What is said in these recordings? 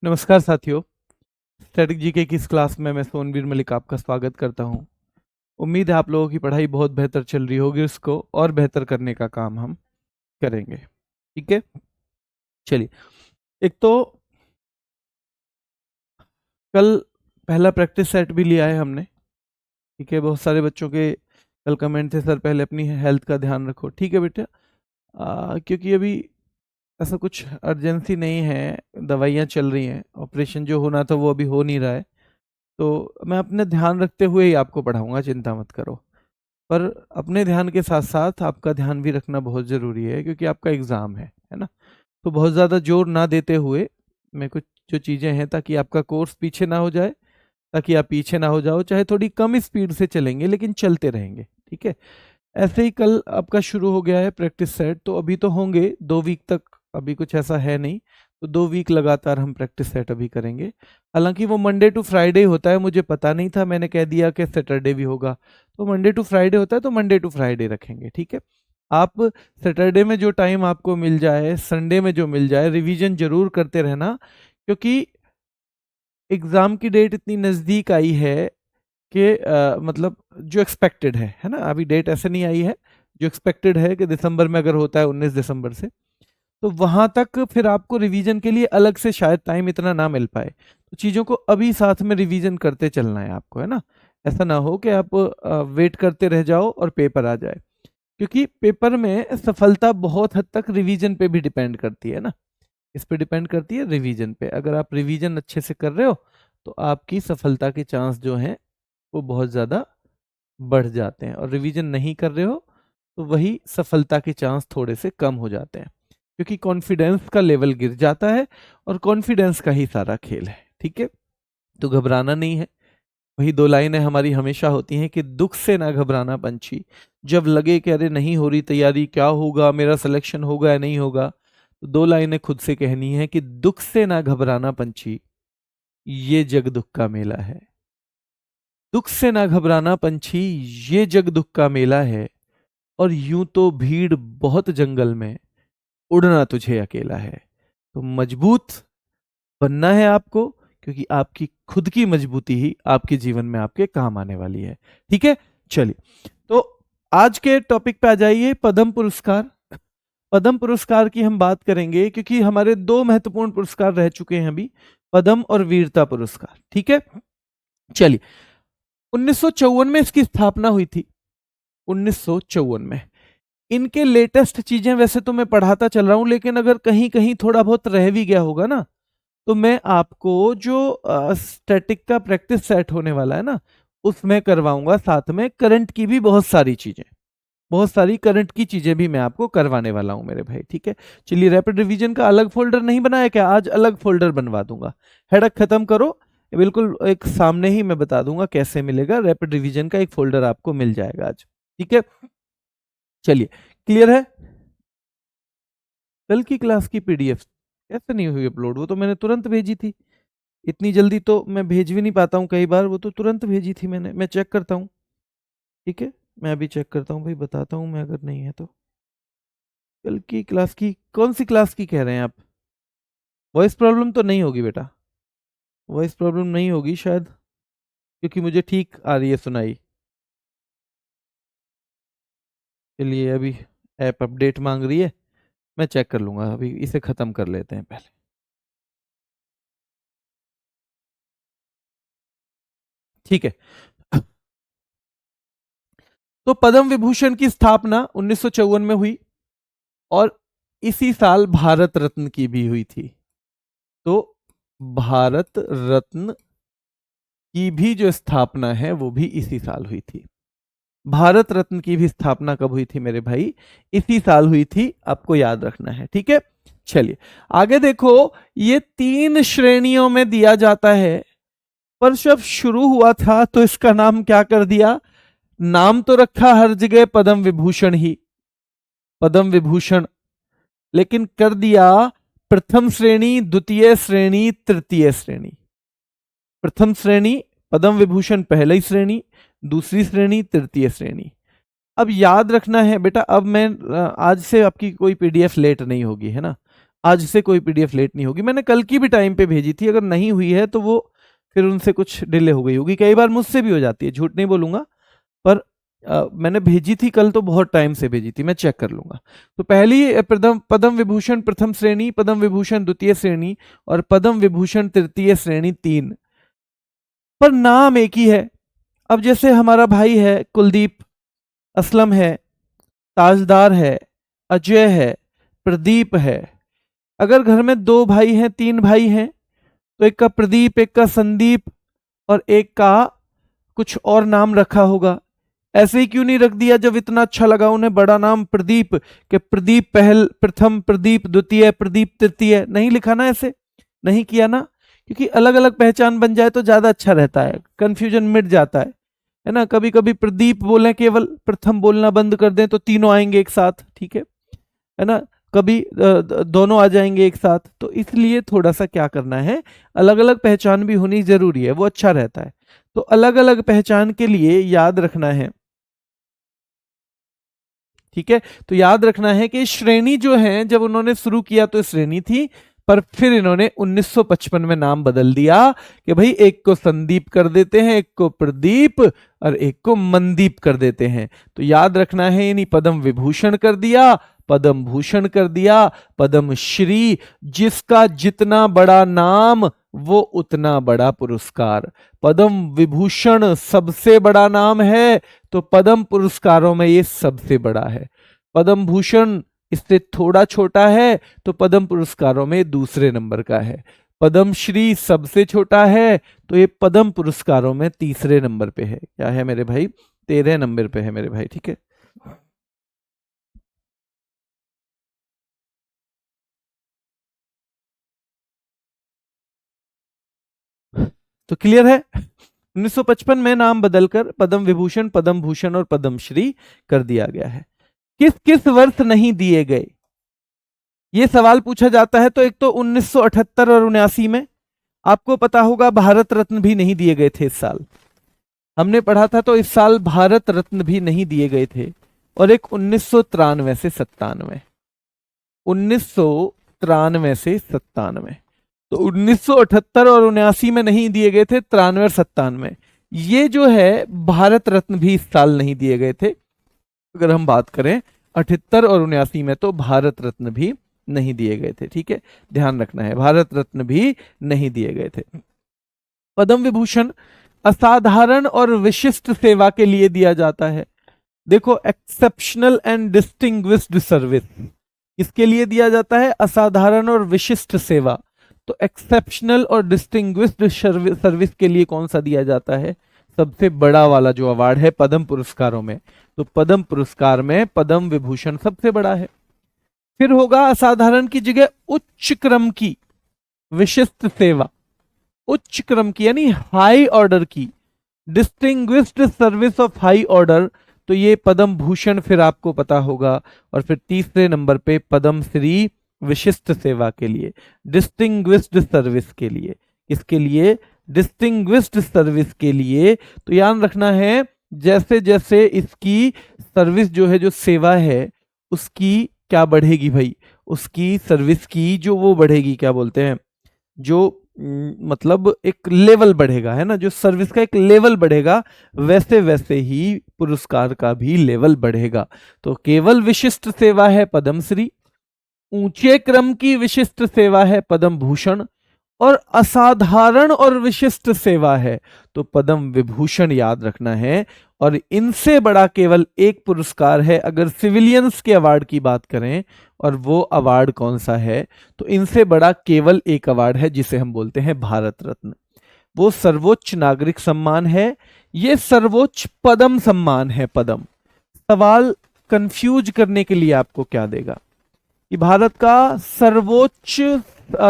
नमस्कार साथियों। Static GK की इस क्लास में मैं सोनवीर मलिक आपका स्वागत करता हूं। उम्मीद है आप लोगों की पढ़ाई बहुत बेहतर चल रही होगी, उसको और बेहतर करने का काम हम करेंगे। ठीक है, चलिए। एक तो कल पहला प्रैक्टिस सेट भी लिया है हमने। ठीक है, बहुत सारे बच्चों के कल कमेंट थे, सर पहले अपनी हेल्थ का ध्यान रखो। ठीक है बेटा, क्योंकि अभी ऐसा कुछ अर्जेंसी नहीं है, दवाइयाँ चल रही हैं, ऑपरेशन जो होना था वो अभी हो नहीं रहा है, तो मैं अपने ध्यान रखते हुए ही आपको पढ़ाऊंगा, चिंता मत करो। पर अपने ध्यान के साथ साथ आपका ध्यान भी रखना बहुत ज़रूरी है, क्योंकि आपका एग्ज़ाम है ना। तो बहुत ज़्यादा जोर ना देते हुए मैं कुछ जो चीज़ें हैं, ताकि आपका कोर्स पीछे ना हो जाए, ताकि आप पीछे ना हो जाओ, चाहे थोड़ी कम स्पीड से चलेंगे लेकिन चलते रहेंगे। ठीक है, ऐसे ही कल आपका शुरू हो गया है प्रैक्टिस सेट, तो अभी तो होंगे 2 वीक तक, अभी कुछ ऐसा है नहीं, तो 2 वीक लगातार हम प्रैक्टिस सेट अभी करेंगे। हालांकि वो मंडे टू फ्राइडे होता है, मुझे पता नहीं था, मैंने कह दिया कि सैटरडे भी होगा, तो मंडे टू फ्राइडे होता है तो मंडे टू फ्राइडे रखेंगे। ठीक है, आप सैटरडे में जो टाइम आपको मिल जाए, संडे में जो मिल जाए, रिवीजन जरूर करते रहना, क्योंकि एग्जाम की डेट इतनी नज़दीक आई है कि मतलब जो एक्सपेक्टेड है ना, अभी डेट ऐसे नहीं आई है, जो एक्सपेक्टेड है कि दिसंबर में अगर होता है 19 दिसंबर से, तो वहां तक फिर आपको रिवीजन के लिए अलग से शायद टाइम इतना ना मिल पाए, तो चीज़ों को अभी साथ में रिवीजन करते चलना है आपको, है ना। ऐसा ना हो कि आप वेट करते रह जाओ और पेपर आ जाए, क्योंकि पेपर में सफलता बहुत हद तक रिवीजन पे भी डिपेंड करती है ना। इस पे डिपेंड करती है रिवीजन पे। अगर आप रिवीजन अच्छे से कर रहे हो तो आपकी सफलता के चांस जो हैं वो बहुत ज़्यादा बढ़ जाते हैं, और रिवीजन नहीं कर रहे हो तो वही सफलता के चांस थोड़े से कम हो जाते हैं, क्योंकि कॉन्फिडेंस का लेवल गिर जाता है, और कॉन्फिडेंस का ही सारा खेल है। ठीक है, तो घबराना नहीं है। वही 2 लाइनें हमारी हमेशा होती हैं कि दुख से ना घबराना पंछी, जब लगे कि अरे नहीं हो रही तैयारी, क्या होगा, मेरा सिलेक्शन होगा या नहीं होगा, तो 2 लाइनें खुद से कहनी है कि दुख से ना घबराना पंछी, ये जग दुख का मेला है। दुख से ना घबराना पंछी, ये जग दुख का मेला है, और यूं तो भीड़ बहुत जंगल में, उड़ना तुझे अकेला है। तो मजबूत बनना है आपको, क्योंकि आपकी खुद की मजबूती ही आपके जीवन में आपके काम आने वाली है। ठीक है, चलिए, तो आज के टॉपिक पे आ जाइए। पद्म पुरस्कार। पद्म पुरस्कार की हम बात करेंगे, क्योंकि हमारे 2 महत्वपूर्ण पुरस्कार रह चुके हैं अभी, पद्म और वीरता पुरस्कार। ठीक है, चलिए। 1954 में इसकी स्थापना हुई थी, 1954 में। इनके लेटेस्ट चीजें वैसे तो मैं पढ़ाता चल रहा हूं, लेकिन अगर कहीं कहीं थोड़ा बहुत रह भी गया होगा ना, तो मैं आपको जो स्टैटिक का प्रैक्टिस सेट होने वाला है ना, उसमें करवाऊंगा, साथ में करंट की भी बहुत सारी चीजें, बहुत सारी करंट की चीजें भी मैं आपको करवाने वाला हूं मेरे भाई। ठीक है, चलिए। रैपिड रिवीजन का अलग फोल्डर नहीं बनाया क्या? आज अलग फोल्डर बनवा दूंगा। हेडक खत्म करो, बिल्कुल एक सामने ही मैं बता दूंगा कैसे मिलेगा। रैपिड रिवीजन का एक फोल्डर आपको मिल जाएगा आज। ठीक है, चलिए। क्लियर है? कल की क्लास की पीडीएफ कैसे नहीं हुई अपलोड? वो तो मैंने तुरंत भेजी थी। इतनी जल्दी तो मैं भेज भी नहीं पाता हूँ कई बार, वो तो तुरंत भेजी थी मैंने। मैं चेक करता हूँ। ठीक है, मैं अभी चेक करता हूँ भाई, बताता हूँ मैं अगर नहीं है तो। कल की क्लास की, कौन सी क्लास की कह रहे हैं आप? वॉइस प्रॉब्लम तो नहीं होगी बेटा, वॉइस प्रॉब्लम नहीं होगी शायद, क्योंकि मुझे ठीक आ रही है सुनाई। चलिए, अभी ऐप अपडेट मांग रही है, मैं चेक कर लूंगा। अभी इसे खत्म कर लेते हैं पहले। ठीक है, तो पद्म विभूषण की स्थापना 1954 में हुई, और इसी साल भारत रत्न की भी हुई थी। तो भारत रत्न की भी जो स्थापना है वो भी इसी साल हुई थी। भारत रत्न की भी स्थापना कब हुई थी मेरे भाई? इसी साल हुई थी, आपको याद रखना है। ठीक है, चलिए आगे देखो। ये 3 श्रेणियों में दिया जाता है, पर जब शुरू हुआ था तो इसका नाम क्या कर दिया? नाम तो रखा हर जगह पद्म विभूषण ही, पद्म विभूषण, लेकिन कर दिया प्रथम श्रेणी, द्वितीय श्रेणी, तृतीय श्रेणी। प्रथम श्रेणी पद्म विभूषण पहली श्रेणी, दूसरी श्रेणी तृतीय श्रेणी। अब याद रखना है बेटा, अब मैं आज से आपकी कोई पीडीएफ लेट नहीं होगी, है ना। आज से कोई पीडीएफ लेट नहीं होगी। मैंने कल की भी टाइम पे भेजी थी, अगर नहीं हुई है तो वो फिर उनसे कुछ डिले हो गई होगी, कई बार मुझसे भी हो जाती है, झूठ नहीं बोलूंगा, पर मैंने भेजी थी कल तो बहुत टाइम से भेजी थी, मैं चेक कर लूंगा। तो पहली पद्म विभूषण प्रथम श्रेणी, पद्म विभूषण द्वितीय श्रेणी और पद्म विभूषण तृतीय श्रेणी 3, पर नाम एक ही है। अब जैसे हमारा भाई है कुलदीप, असलम है, ताजदार है, अजय है, प्रदीप है। अगर घर में 2 भाई हैं, 3 भाई हैं, तो एक का प्रदीप, एक का संदीप और एक का कुछ और नाम रखा होगा। ऐसे ही क्यों नहीं रख दिया जब इतना अच्छा लगा उन्हें बड़ा नाम प्रदीप, के प्रदीप प्रथम, प्रदीप द्वितीय, प्रदीप तृतीय, नहीं लिखा ना, ऐसे नहीं किया ना, क्योंकि अलग अलग पहचान बन जाए तो ज्यादा अच्छा रहता है, कंफ्यूजन मिट जाता है ना। कभी कभी प्रदीप बोले केवल, प्रथम बोलना बंद कर दें तो तीनों आएंगे एक साथ, ठीक है ना, कभी दोनों आ जाएंगे एक साथ, तो इसलिए थोड़ा सा क्या करना है, अलग अलग पहचान भी होनी जरूरी है, वो अच्छा रहता है। तो अलग अलग पहचान के लिए याद रखना है, ठीक है। तो याद रखना है कि श्रेणी जो है, जब उन्होंने शुरू किया तो श्रेणी थी, पर फिर इन्होंने 1955 में नाम बदल दिया कि भाई एक को संदीप कर देते हैं, एक को प्रदीप और एक को मनदीप कर देते हैं। तो याद रखना है, यानी पद्म विभूषण कर दिया, पद्म भूषण कर दिया, पद्म श्री, जिसका जितना बड़ा नाम वो उतना बड़ा पुरस्कार। पद्म विभूषण सबसे बड़ा नाम है, तो पद्म पुरस्कारों में ये सबसे बड़ा है। पद्म भूषण इससे थोड़ा छोटा है, तो पद्म पुरस्कारों में दूसरे नंबर का है। पद्म श्री सबसे छोटा है, तो ये पद्म पुरस्कारों में तीसरे नंबर पे है। क्या है मेरे भाई, 13 नंबर पे है मेरे भाई, ठीक है। तो क्लियर है, 1955 में नाम बदलकर पद्म विभूषण, पद्म भूषण और पद्म श्री कर दिया गया है। किस किस वर्ष नहीं दिए गए, ये सवाल पूछा जाता है। तो एक तो 1978 और 79 में, आपको पता होगा भारत रत्न भी नहीं दिए गए थे इस साल, हमने पढ़ा था, तो इस साल भारत रत्न भी नहीं दिए गए थे। और एक 1993 से 97, 1993 से 97, तो 1978 और 79 में नहीं दिए गए थे, 93 और 97, ये जो है भारत रत्न भी इस साल नहीं दिए गए थे। अगर हम बात करें 78 और 79 में, तो भारत रत्न भी नहीं दिए गए थे, ठीक है, ध्यान रखना है, भारत रत्न भी नहीं दिए गए थे। पद्म विभूषण असाधारण और विशिष्ट सेवा के लिए दिया जाता है। देखो, एक्सेप्शनल एंड डिस्टिंग्विश्ड सर्विस, इसके लिए दिया जाता है, असाधारण और विशिष्ट सेवा। तो एक्सेप्शनल और डिस्टिंग्विश्ड सर्विस के लिए कौन सा दिया जाता है, सबसे बड़ा वाला जो अवार्ड है पद्म पुरस्कारों में, तो पद्म पुरस्कार में पद्म विभूषण सबसे बड़ा है। फिर होगा असाधारण की जगह उच्च क्रम की विशिष्ट सेवा, उच्च क्रम की यानी हाई ऑर्डर की, distinguished service of high order, तो ये पद्म भूषण फिर आपको पता होगा। और फिर तीसरे नंबर पे पद्म श्री विशिष्ट सेवा के लिए, डिस्टिंग्विश्ड सर्विस के लिए, इसके लिए डिस्टिंग्विश्ड सर्विस के लिए। तो याद रखना है, जैसे जैसे इसकी सर्विस जो है, जो सेवा है, उसकी क्या बढ़ेगी भाई, उसकी सर्विस की जो वो बढ़ेगी, क्या बोलते हैं, जो मतलब एक लेवल बढ़ेगा, है ना, जो सर्विस का एक लेवल बढ़ेगा, वैसे वैसे ही पुरस्कार का भी लेवल बढ़ेगा। तो केवल विशिष्ट सेवा है पद्मश्री, ऊंचे क्रम की विशिष्ट सेवा है पद्म भूषण, और असाधारण और विशिष्ट सेवा है तो पद्म विभूषण, याद रखना है। और इनसे बड़ा केवल एक पुरस्कार है अगर सिविलियंस के अवार्ड की बात करें, और वो अवार्ड कौन सा है, तो इनसे बड़ा केवल एक अवार्ड है जिसे हम बोलते हैं भारत रत्न। वो सर्वोच्च नागरिक सम्मान है, ये सर्वोच्च पद्म सम्मान है। पद्म, सवाल कंफ्यूज करने के लिए आपको क्या देगा कि भारत का सर्वोच्च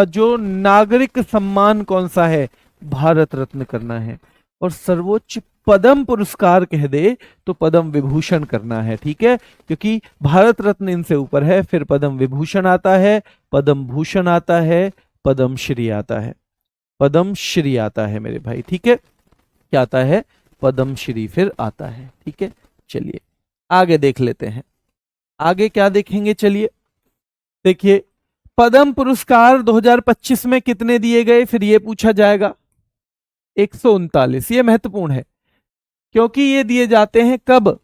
जो नागरिक सम्मान कौन सा है, भारत रत्न करना है, और सर्वोच्च पद्म पुरस्कार कह दे तो पद्म विभूषण करना है, ठीक है, क्योंकि भारत रत्न इनसे ऊपर है, फिर पद्म विभूषण आता है, पद्म भूषण आता है, पद्म श्री आता है, पद्म श्री आता है मेरे भाई, ठीक है, क्या आता है, पद्म श्री फिर आता है, ठीक है। चलिए आगे देख लेते हैं, आगे क्या देखेंगे, चलिए देखिए, पद्म पुरस्कार 2025 में कितने दिए गए, फिर ये पूछा जाएगा। 139। ये महत्वपूर्ण है क्योंकि ये दिए जाते हैं कब,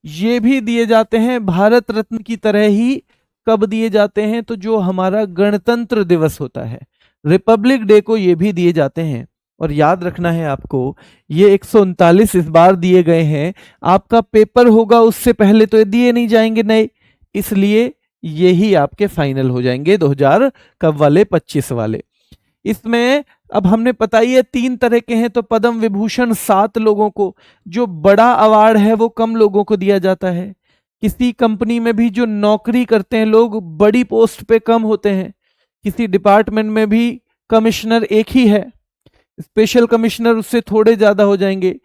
ये भी दिए जाते हैं भारत रत्न की तरह ही। कब दिए जाते हैं, तो जो हमारा गणतंत्र दिवस होता है, रिपब्लिक डे को ये भी दिए जाते हैं। और याद रखना है आपको, ये 139 इस बार दिए गए हैं। आपका पेपर होगा उससे पहले तो ये दिए नहीं जाएंगे नए, इसलिए यही आपके फाइनल हो जाएंगे 2000 कब वाले, 25 वाले। इसमें अब हमने पता ही है 3 तरह के हैं, तो पद्म विभूषण 7 लोगों को, जो बड़ा अवार्ड है वो कम लोगों को दिया जाता है। किसी कंपनी में भी जो नौकरी करते हैं लोग, बड़ी पोस्ट पे कम होते हैं। किसी डिपार्टमेंट में भी कमिश्नर एक ही है, स्पेशल कमिश्नर उससे थोड़े ज्यादा हो जाएंगे,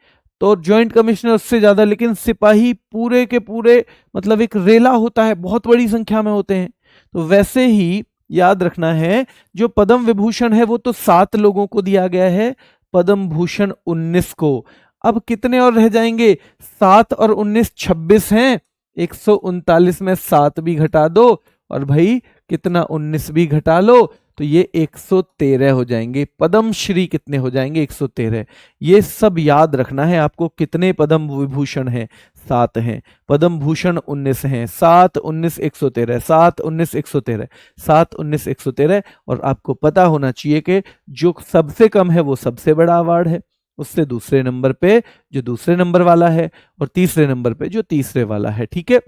तो जॉइंट कमिश्नर उससे ज्यादा, लेकिन सिपाही पूरे के पूरे मतलब एक रेला होता है, बहुत बड़ी संख्या में होते हैं। तो वैसे ही याद रखना है, जो पद्म विभूषण है वो तो 7 लोगों को दिया गया है, पद्म भूषण 19 को। अब कितने और रह जाएंगे, 7 और 19 26 हैं। 139 में 7 भी घटा दो और भाई कितना 19 भी घटा लो, तो ये 113 हो जाएंगे। पद्म श्री कितने हो जाएंगे, 113। ये सब याद रखना है आपको। कितने पद्म विभूषण हैं, 7 हैं। पद्म भूषण 19 हैं, 7 19 113, 7 19 113, 7 19 113। और आपको पता होना चाहिए कि जो सबसे कम है वो सबसे बड़ा अवार्ड है, उससे दूसरे नंबर पे जो दूसरे नंबर वाला है, और तीसरे नंबर पे जो तीसरे वाला है। ठीक है,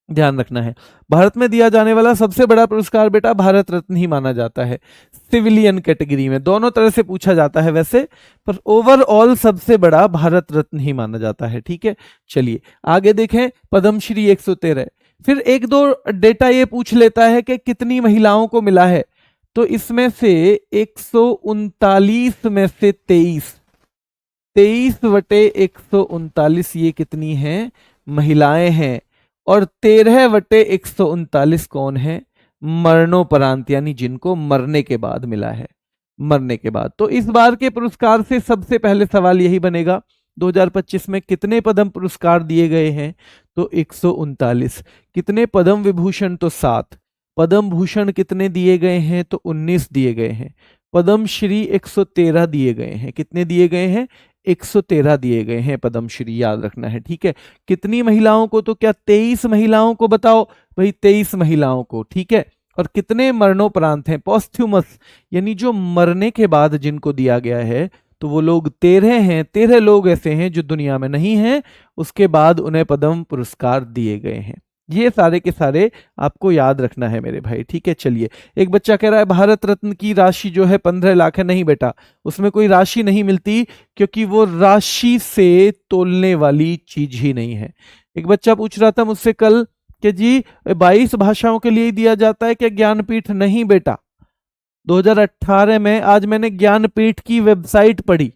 ध्यान रखना है। भारत में दिया जाने वाला सबसे बड़ा पुरस्कार बेटा भारत रत्न ही माना जाता है। सिविलियन कैटेगरी में दोनों तरह से पूछा जाता है वैसे, पर ओवरऑल सबसे बड़ा भारत रत्न ही माना जाता है। ठीक है, चलिए आगे देखें। पद्मश्री 113। फिर एक दो डेटा ये पूछ लेता है कि कितनी महिलाओं को मिला है, तो इसमें से 139 में से 23 बटे 139 ये कितनी हैं, महिलाएं हैं। और 13 बटे 139 कौन है, मरणोपरांत, यानी जिनको मरने के बाद मिला है, मरने के बाद। तो इस बार के पुरस्कार से सबसे पहले सवाल यही बनेगा, 2025 में कितने पद्म पुरस्कार दिए गए हैं, तो 139। कितने पद्म विभूषण, तो 7। पद्म भूषण कितने दिए गए हैं, तो 19 दिए गए हैं। पद्म श्री 113 दिए गए हैं। कितने दिए गए हैं, 113 दिए गए हैं पद्मश्री, याद रखना है। ठीक है, कितनी महिलाओं को, तो क्या 23 महिलाओं को, बताओ भाई 23 महिलाओं को। ठीक है, और कितने मरणोपरांत हैं, पॉस्थ्यूमस, यानी जो मरने के बाद जिनको दिया गया है, तो वो लोग 13 हैं। 13 लोग ऐसे हैं जो दुनिया में नहीं हैं, उसके बाद उन्हें पद्म पुरस्कार दिए गए हैं। ये सारे के सारे आपको याद रखना है मेरे भाई। ठीक है, चलिए। एक बच्चा कह रहा है भारत रत्न की राशि जो है 15 लाख है। नहीं बेटा, उसमें कोई राशि नहीं मिलती, क्योंकि वो राशि से तोलने वाली चीज ही नहीं है। एक बच्चा पूछ रहा था मुझसे कल कि जी 22 भाषाओं के लिए दिया जाता है क्या ज्ञानपीठ? नहीं बेटा, 2018 में, आज मैंने ज्ञानपीठ की वेबसाइट पढ़ी,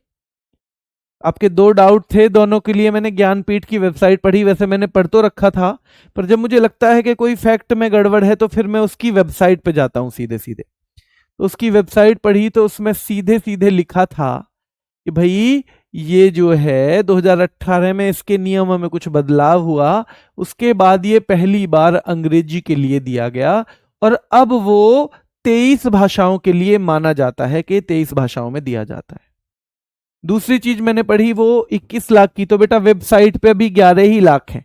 आपके 2 डाउट थे, दोनों के लिए मैंने ज्ञानपीठ की वेबसाइट पढ़ी। वैसे मैंने पढ़ तो रखा था, पर जब मुझे लगता है कि कोई फैक्ट में गड़बड़ है, तो फिर मैं उसकी वेबसाइट पे जाता हूँ सीधे सीधे। तो उसकी वेबसाइट पढ़ी, तो उसमें सीधे सीधे लिखा था कि भाई ये जो है 2018 में इसके नियमों में कुछ बदलाव हुआ, उसके बाद ये पहली बार अंग्रेजी के लिए दिया गया, और अब वो 23 भाषाओं के लिए माना जाता है कि 23 भाषाओं में दिया जाता है। दूसरी चीज मैंने पढ़ी वो 21 लाख की, तो बेटा वेबसाइट पे अभी 11 ही लाख है।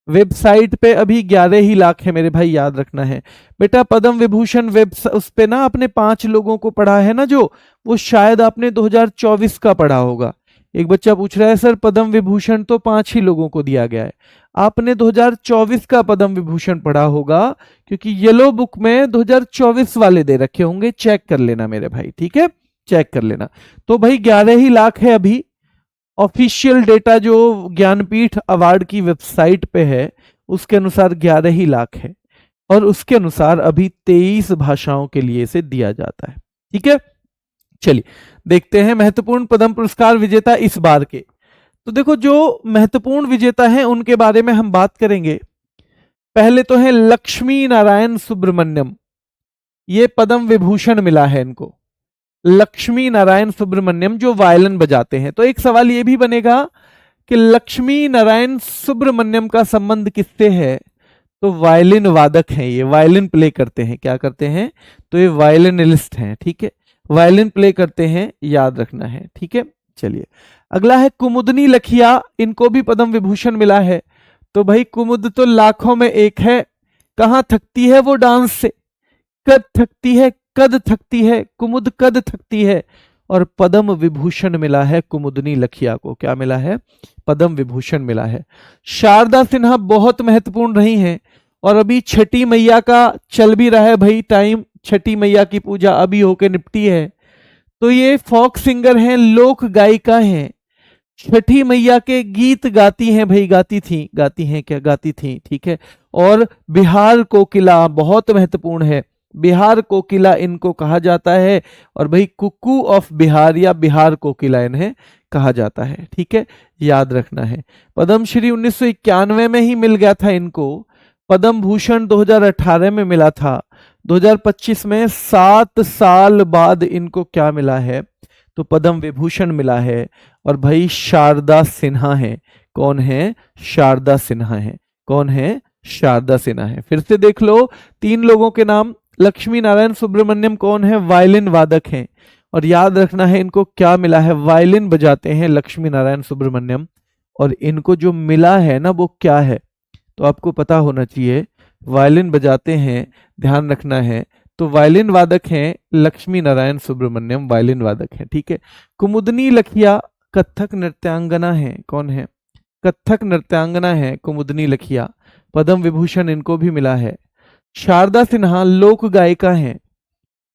वेबसाइट पे अभी 11 ही लाख है मेरे भाई, याद रखना है। बेटा पद्म विभूषण उस पे ना आपने 5 लोगों को पढ़ा है ना, जो वो शायद आपने 2024 का पढ़ा होगा। एक बच्चा पूछ रहा है सर पद्म विभूषण तो 5 ही लोगों को दिया गया है। आपने 2024 का पद्म विभूषण पढ़ा होगा, क्योंकि येलो बुक में 2024 वाले दे रखे होंगे, चेक कर लेना मेरे भाई। ठीक है, चेक कर लेना। तो भाई 11 ही लाख है अभी। ऑफिशियल डेटा जो ज्ञानपीठ अवार्ड की वेबसाइट पे है, उसके अनुसार 11 ही लाख है, और उसके अनुसार अभी 23 भाषाओं के लिए इसे दिया जाता है। ठीक है, चलिए देखते हैं महत्वपूर्ण पद्म पुरस्कार विजेता इस बार के। तो देखो, जो महत्वपूर्ण विजेता हैं उनके बारे में हम बात करेंगे। पहले तो है लक्ष्मी नारायण सुब्रमण्यम, ये पद्म विभूषण मिला है इनको। लक्ष्मी नारायण सुब्रमण्यम जो वायलिन बजाते हैं। तो एक सवाल यह भी बनेगा कि लक्ष्मी नारायण सुब्रमण्यम का संबंध किससे है, तो वायलिन वादक हैं, ये वायलिन प्ले करते हैं, क्या करते हैं, तो ये वायलिनिस्ट हैं, ठीक है, वायलिन प्ले करते हैं, याद रखना है, ठीक है। चलिए अगला है कुमुदनी लखिया, इनको भी पद्म विभूषण मिला है। तो भाई कुमुद तो लाखों में एक है, कहां थकती है वो डांस से, कद थकती है, कद थकती है, कुमुद कद थकती है, और पद्म विभूषण मिला है कुमुदनी लखिया को, क्या मिला है, पद्म विभूषण मिला है। शारदा सिन्हा बहुत महत्वपूर्ण रही हैं, और अभी छठी मैया का चल भी रहा है भाई टाइम, छठी मैया की पूजा अभी होके निपटी है। तो ये फोक सिंगर हैं, लोक गायिका हैं, छठी मैया के गीत गाती हैं भाई, गाती थी, गाती हैं क्या, गाती थी, ठीक है। और बिहार कोकिला बहुत महत्वपूर्ण है, बिहार कोकिला इनको कहा जाता है, और भाई कुकू ऑफ बिहार या बिहार कोकिला इन्हें कहा जाता है, ठीक है, याद रखना है। पद्मश्री 1991 में ही मिल गया था इनको, पद्म भूषण 2018 में मिला था, 2025 में 7 साल बाद इनको क्या मिला है, तो पद्म विभूषण मिला है। और भाई शारदा सिन्हा है, कौन है, शारदा सिन्हा है, कौन है, शारदा सिन्हा है। फिर से देख लो 3 लोगों के नाम, लक्ष्मी नारायण सुब्रमण्यम कौन है, वायलिन वादक हैं, और याद रखना है इनको क्या मिला है, वायलिन बजाते हैं लक्ष्मी नारायण सुब्रमण्यम, और इनको जो मिला है ना वो क्या है, तो आपको पता होना चाहिए, वायलिन बजाते हैं, ध्यान रखना है। तो वायलिन वादक हैं लक्ष्मी नारायण सुब्रमण्यम, वायलिन वादक हैं, ठीक है। कुमुदनी लखिया कथक नृत्यांगना है, कौन है, कथक नृत्यांगना है कुमुदनी लखिया, पद्म विभूषण इनको भी मिला है। शारदा सिन्हा लोक गायिका हैं,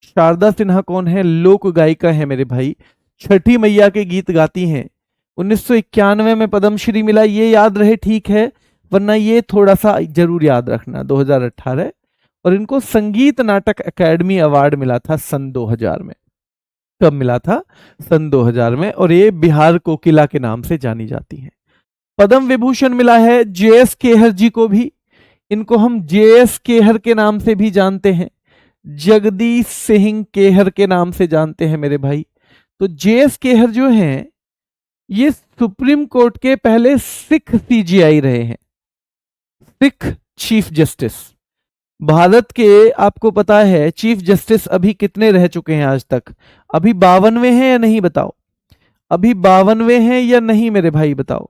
शारदा सिन्हा कौन है, लोक गायिका है मेरे भाई, छठी मैया के गीत गाती हैं। 1991 में पद्मश्री मिला, ये याद रहे ठीक है, वरना ये थोड़ा सा जरूर याद रखना 2018, और इनको संगीत नाटक अकादमी अवार्ड मिला था सन 2000 में, कब मिला था, सन 2000 में, और ये बिहार कोकिला के नाम से जानी जाती हैं। पद्म विभूषण मिला है जेएस केहर जी को भी, इनको हम जेएस केहर के नाम से भी जानते हैं, जगदीश सिंह केहर के नाम से जानते हैं मेरे भाई। तो जेएस केहर जो हैं ये सुप्रीम कोर्ट के पहले सिख सीजीआई रहे हैं, सिख चीफ जस्टिस। भारत के आपको पता है चीफ जस्टिस अभी कितने रह चुके हैं आज तक, अभी 52वें हैं या नहीं बताओ, अभी 52वें हैं या नहीं मेरे भाई बताओ,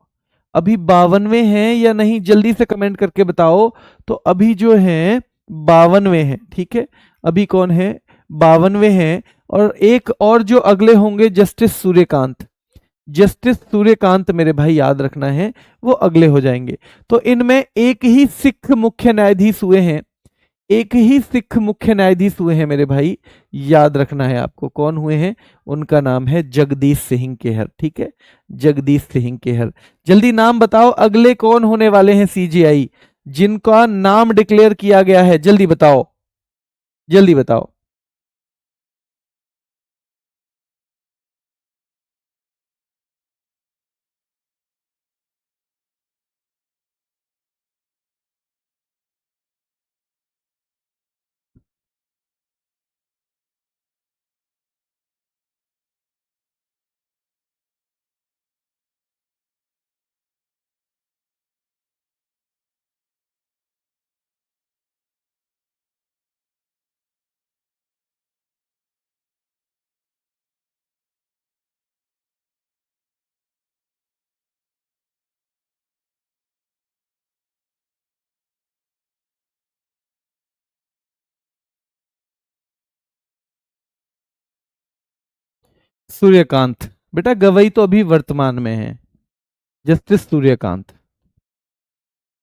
अभी 52वें हैं या नहीं, जल्दी से कमेंट करके बताओ। तो अभी जो हैं 52वें हैं, ठीक है, अभी कौन है, 52वें हैं, और एक और जो अगले होंगे जस्टिस सूर्यकांत, जस्टिस सूर्यकांत मेरे भाई याद रखना है, वो अगले हो जाएंगे। तो इनमें एक ही सिख मुख्य न्यायाधीश हुए हैं, एक ही सिख मुख्य न्यायाधीश हुए हैं मेरे भाई, याद रखना है आपको, कौन हुए हैं, उनका नाम है जगदीश सिंह केहर, ठीक है, जगदीश सिंह केहर। जल्दी नाम बताओ अगले कौन होने वाले हैं सीजीआई, जिनका नाम डिक्लेयर किया गया है, जल्दी बताओ, जल्दी बताओ। सूर्यकांत बेटा, गवई तो अभी वर्तमान में है, जस्टिस सूर्यकांत,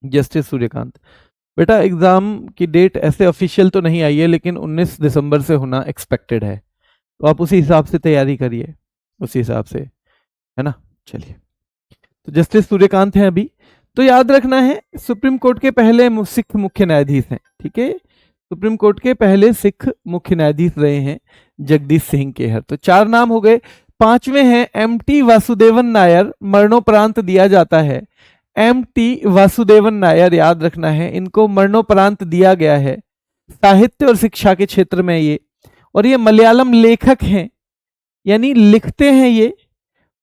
जस्टिस सूर्यकांत। बेटा एग्जाम की डेट ऐसे ऑफिशियल तो नहीं आई है, लेकिन 19 दिसंबर से होना एक्सपेक्टेड है, तो आप उसी हिसाब से तैयारी करिए, उसी हिसाब से, है ना। चलिए, तो जस्टिस सूर्यकांत हैं अभी। तो याद रखना है सुप्रीम कोर्ट के पहले सिख मुख्य न्यायाधीश हैं, ठीक है, सुप्रीम कोर्ट के पहले सिख मुख्य न्यायाधीश रहे हैं जगदीश सिंह केहर। तो 4 नाम हो गए। 5वें हैं एमटी वासुदेवन नायर, मरणोपरांत दिया जाता है, एमटी वासुदेवन नायर याद रखना है, इनको मरणोपरांत दिया गया है, साहित्य और शिक्षा के क्षेत्र में ये, और ये मलयालम लेखक हैं, यानी लिखते हैं ये,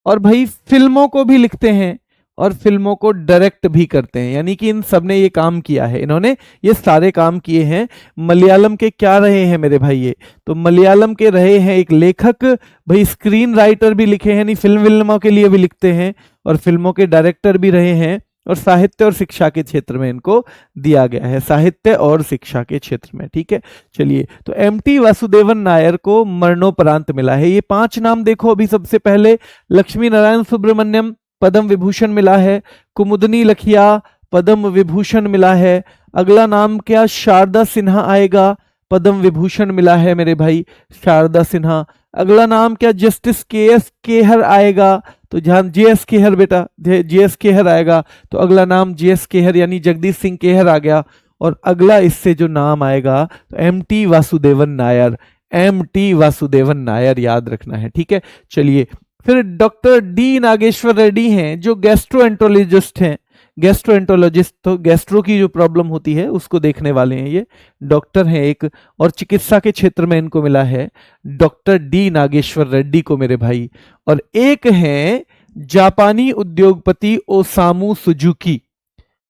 और भाई फिल्मों को भी लिखते हैं, और फिल्मों को डायरेक्ट भी करते हैं, यानी कि इन सब ने ये काम किया है, इन्होंने ये सारे काम किए हैं। मलयालम के क्या रहे हैं मेरे भाई ये, तो मलयालम के रहे हैं एक लेखक, भाई स्क्रीन राइटर भी लिखे हैं, यानी फिल्मों के लिए भी लिखते हैं, और फिल्मों के डायरेक्टर भी रहे हैं, और साहित्य और शिक्षा के क्षेत्र में इनको दिया गया है, साहित्य और शिक्षा के क्षेत्र में। ठीक है, चलिए, तो एमटी वासुदेवन नायर को मरणोपरांत मिला है। ये 5 नाम देखो अभी। सबसे पहले लक्ष्मी नारायण सुब्रमण्यम, पद्म विभूषण मिला है। कुमुदनी लखिया, पद्म विभूषण मिला है। अगला नाम क्या, शारदा सिन्हा आएगा, पद्म विभूषण मिला है मेरे भाई, शारदा सिन्हा। अगला नाम क्या, जस्टिस के.एस. खेहर आएगा, तो जहां जे.एस. खेहर बेटा, जे.एस. खेहर आएगा, तो अगला नाम जे.एस. खेहर यानी जगदीश सिंह खेहर आ गया। और अगला इससे जो नाम आएगा तो एमटी वासुदेवन नायर, एमटी वासुदेवन नायर याद रखना है। ठीक है, चलिए, फिर डॉक्टर डी नागेश्वर रेड्डी हैं जो गैस्ट्रोएंटरोलॉजिस्ट हैं, गैस्ट्रोएंटरोलॉजिस्ट, तो गैस्ट्रो की जो प्रॉब्लम होती है उसको देखने वाले हैं, ये डॉक्टर हैं एक, और चिकित्सा के क्षेत्र में इनको मिला है डॉक्टर डी नागेश्वर रेड्डी को मेरे भाई। और एक हैं जापानी उद्योगपति ओसामू सुजुकी,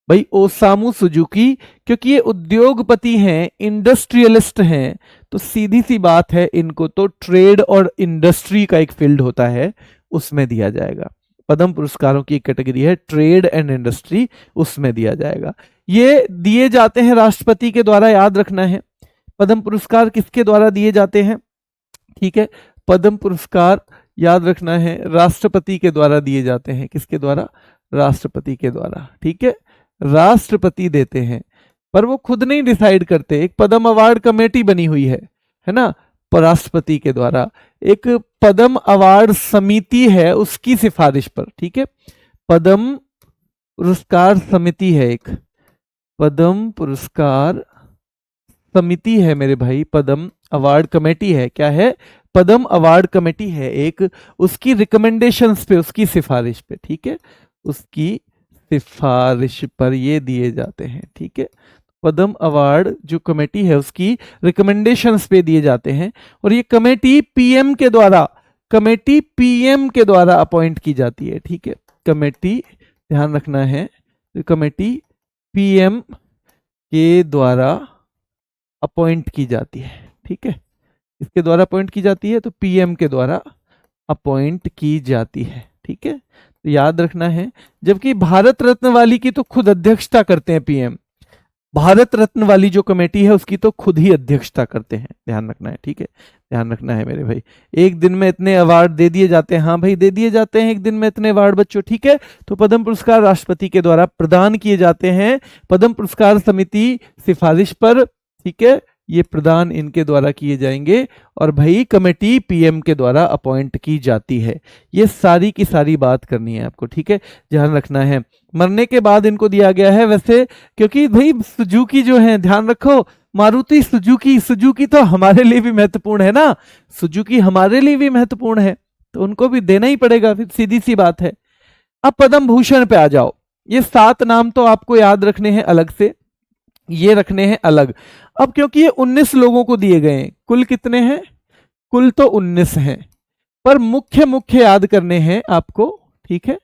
भाई ओसामू सुजुकी, क्योंकि ये उद्योगपति हैं, इंडस्ट्रियलिस्ट हैं, तो सीधी सी बात है इनको तो ट्रेड और इंडस्ट्री का एक फील्ड होता है उसमें दिया जाएगा। पद्म पुरस्कारों की एक कैटेगरी है ट्रेड एंड इंडस्ट्री, उसमें दिया जाएगा। ये दिए जाते हैं राष्ट्रपति के द्वारा, याद रखना है। पद्म पुरस्कार किसके द्वारा दिए जाते हैं, ठीक है, पद्म पुरस्कार याद रखना है राष्ट्रपति के द्वारा दिए जाते हैं। किसके द्वारा, राष्ट्रपति के द्वारा। ठीक है, राष्ट्रपति देते हैं, पर वो खुद नहीं डिसाइड करते, एक पद्म अवार्ड कमेटी बनी हुई है ना, राष्ट्रपति के द्वारा। एक पद्म अवार्ड समिति है उसकी सिफारिश पर। ठीक है, पद्म पुरस्कार समिति है, एक पद्म पुरस्कार समिति है मेरे भाई, पद्म अवार्ड कमेटी है, क्या है, पद्म अवार्ड कमेटी है एक, उसकी रिकमेंडेशंस पे, उसकी सिफारिश पे। ठीक है, उसकी सिफारिश पर ये दिए जाते हैं। ठीक है, पद्म अवार्ड जो कमेटी है उसकी रिकमेंडेशंस पे दिए जाते हैं, और ये कमेटी पीएम के द्वारा, कमेटी पीएम के द्वारा अपॉइंट की जाती है। ठीक है, कमेटी ध्यान रखना है, कमेटी पीएम के द्वारा अपॉइंट की जाती है। ठीक है, इसके द्वारा अपॉइंट की जाती है, तो पीएम के द्वारा अपॉइंट की जाती है। ठीक है, तो याद रखना है। जबकि भारत रत्न वाली की तो खुद अध्यक्षता करते हैं पीएम, भारत रत्न वाली जो कमेटी है उसकी तो खुद ही अध्यक्षता करते हैं, ध्यान रखना है। ठीक है, ध्यान रखना है मेरे भाई। एक दिन में इतने अवार्ड दे दिए जाते हैं, हाँ भाई दे दिए जाते हैं एक दिन में इतने अवार्ड बच्चों। ठीक है, तो पद्म पुरस्कार राष्ट्रपति के द्वारा प्रदान किए जाते हैं, पद्म पुरस्कार समिति सिफारिश पर। ठीक है, ये प्रदान इनके द्वारा किए जाएंगे, और भाई कमेटी पीएम के द्वारा अपॉइंट की जाती है। ये सारी की सारी बात करनी है आपको। ठीक है, ध्यान रखना है। मरने के बाद इनको दिया गया है, वैसे क्योंकि भाई सुजुकी जो है, ध्यान रखो, मारुति सुजुकी, सुजुकी तो हमारे लिए भी महत्वपूर्ण है ना, सुजुकी हमारे लिए भी महत्वपूर्ण है, तो उनको भी देना ही पड़ेगा, फिर सीधी सी बात है। अब पद्म भूषण पे आ जाओ। ये 7 नाम तो आपको याद रखने हैं अलग से, ये रखने हैं अलग। अब क्योंकि ये 19 लोगों को दिए गए हैं, कुल कितने हैं, कुल तो 19 हैं, पर मुख्य मुख्य याद करने हैं आपको। ठीक है,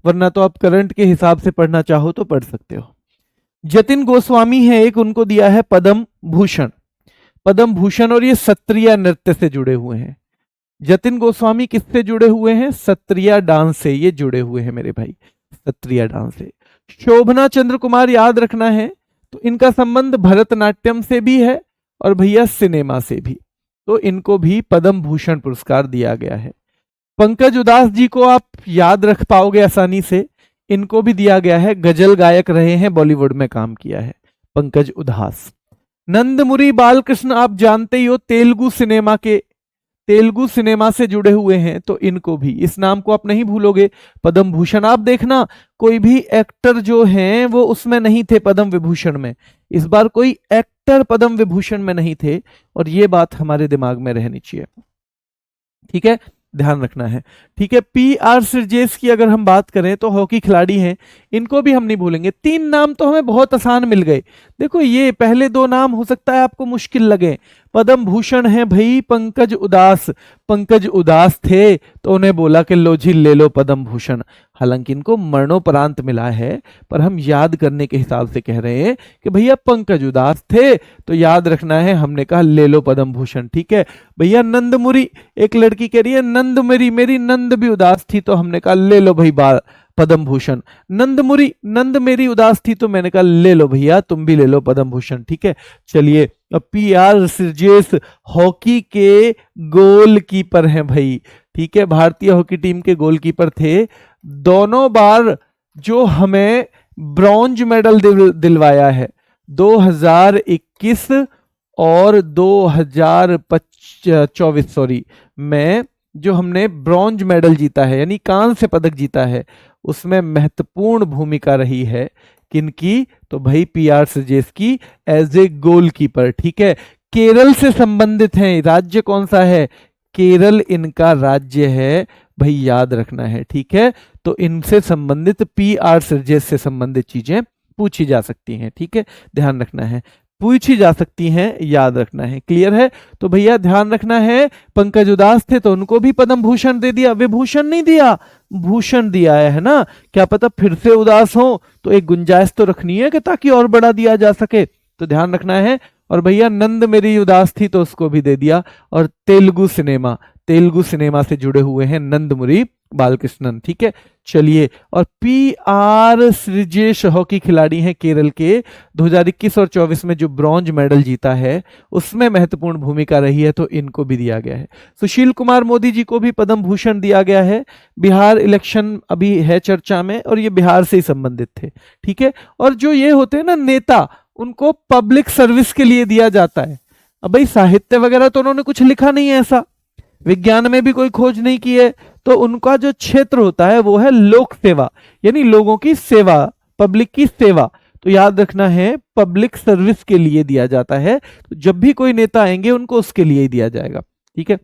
वरना तो आप करंट के हिसाब से पढ़ना चाहो तो पढ़ सकते हो। जतिन गोस्वामी है एक, उनको दिया है पद्म भूषण, पद्म भूषण, और ये सत्रिया नृत्य से जुड़े हुए हैं। जतिन गोस्वामी किससे जुड़े हुए हैं, सत्रिया डांस से ये जुड़े हुए हैं मेरे भाई, सत्रिया डांस से। शोभना चंद्र कुमार याद रखना है, तो इनका संबंध भरतनाट्यम से भी है और भैया सिनेमा से भी, तो इनको भी पद्म भूषण पुरस्कार दिया गया है। पंकज उदास जी को आप याद रख पाओगे आसानी से, इनको भी दिया गया है, गजल गायक रहे हैं, बॉलीवुड में काम किया है पंकज उदास। नंदमुरी बालकृष्ण आप जानते ही हो, तेलुगु सिनेमा के, तेलुगु सिनेमा से जुड़े हुए हैं, तो इनको भी, इस नाम को आप नहीं भूलोगे, पद्म भूषण। आप देखना कोई भी एक्टर जो हैं वो उसमें नहीं थे पद्म विभूषण में, इस बार कोई एक्टर पद्म विभूषण में नहीं थे, और ये बात हमारे दिमाग में रहनी चाहिए। ठीक है, ध्यान रखना है। ठीक है, पी.आर. सिरजेस की अगर हम बात करें तो हॉकी खिलाड़ी हैं, इनको भी हम नहीं भूलेंगे। 3 नाम तो हमें बहुत आसान मिल गए। देखो ये पहले 2 नाम हो सकता है आपको मुश्किल लगे। पद्म भूषण है भाई पंकज उदास, पंकज उदास थे तो उन्हें बोला कि लो जी ले लो पद्म भूषण। हालांकि इनको मरणोपरांत मिला है, पर हम याद करने के हिसाब से कह रहे हैं कि भैया पंकज उदास थे तो याद रखना है, हमने कहा ले लो पद्म भूषण। ठीक है भैया, नंदमुरी, एक लड़की कह रही है नंद मेरी नंद भी उदास थी तो हमने कहा ले लो भाई पद्म भूषण। नंदमुरी, नंद मेरी उदास थी तो मैंने कहा ले लो भैया तुम भी ले लो पद्म भूषण। ठीक है चलिए, अब PR श्रीजेश हॉकी के गोलकीपर हैं भाई। ठीक है, भारतीय हॉकी टीम के गोलकीपर थे, दोनों बार जो हमें ब्रॉन्ज मेडल दिलवाया है, 2021 और 2024 सॉरी में जो हमने ब्रॉन्ज मेडल जीता है यानी कांस्य पदक जीता है, उसमें महत्वपूर्ण भूमिका रही है किनकी, तो भाई PR श्रीजेश की एज ए गोलकीपर। ठीक है, केरल से संबंधित हैं, राज्य कौन सा है, केरल इनका राज्य है भाई, याद रखना है। ठीक है, तो इनसे संबंधित PR श्रीजेश से संबंधित चीजें पूछी जा सकती हैं। ठीक है, ध्यान रखना है, पूछी जा सकती हैं, याद रखना है। क्लियर है, तो भैया ध्यान रखना है, पंकज उदास थे तो उनको भी पद्म भूषण दे दिया, विभूषण नहीं दिया, भूषण दिया है ना, क्या पता फिर से उदास हो तो एक गुंजाइश तो रखनी है कि ताकि और बड़ा दिया जा सके, तो ध्यान रखना है। और भैया नंद मेरी उदास थी तो उसको भी दे दिया। और तेलुगु सिनेमा से जुड़े हुए हैं नंदमुरी बालकृष्णन। ठीक है चलिए, और PR श्रीजेश हॉकी खिलाड़ी हैं केरल के, 2021 और 24 में जो ब्रॉन्ज मेडल जीता है उसमें महत्वपूर्ण भूमिका रही है, तो इनको भी दिया गया है। सुशील कुमार मोदी जी को भी पद्म भूषण दिया गया है, बिहार इलेक्शन अभी है चर्चा में और ये बिहार से ही संबंधित थे। ठीक है, और जो ये होते हैं ना नेता, उनको पब्लिक सर्विस के लिए दिया जाता है। अब भाई साहित्य वगैरह तो उन्होंने कुछ लिखा नहीं है, ऐसा विज्ञान में भी कोई खोज नहीं की है, तो उनका जो क्षेत्र होता है वो है लोक सेवा, यानी लोगों की सेवा, पब्लिक की सेवा। तो याद रखना है पब्लिक सर्विस के लिए दिया जाता है, तो जब भी कोई नेता आएंगे उनको उसके लिए ही दिया जाएगा। ठीक है,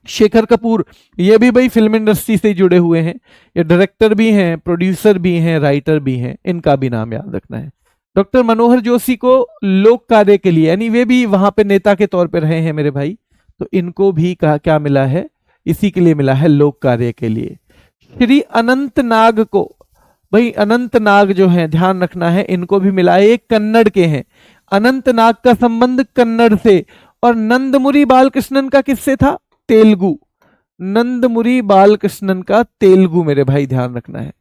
शेखर कपूर, ये भी भाई फिल्म इंडस्ट्री से जुड़े हुए हैं, ये डायरेक्टर भी हैं, प्रोड्यूसर भी हैं, राइटर भी हैं, इनका भी नाम याद रखना है। डॉक्टर मनोहर जोशी को लोक कार्य के लिए, यानी वे भी वहां पे नेता के तौर पे रहे हैं मेरे भाई, तो इनको भी कहा क्या मिला है, इसी के लिए मिला है, लोक कार्य के लिए। श्री अनंत नाग को, भाई अनंत नाग जो है ध्यान रखना है, इनको भी मिला है, ये कन्नड़ के हैं, अनंत नाग का संबंध कन्नड़ से। और नंदमुरी बालकृष्णन का किससे था, तेलुगु, नंदमुरी बालकृष्णन का तेलुगु मेरे भाई ध्यान रखना है,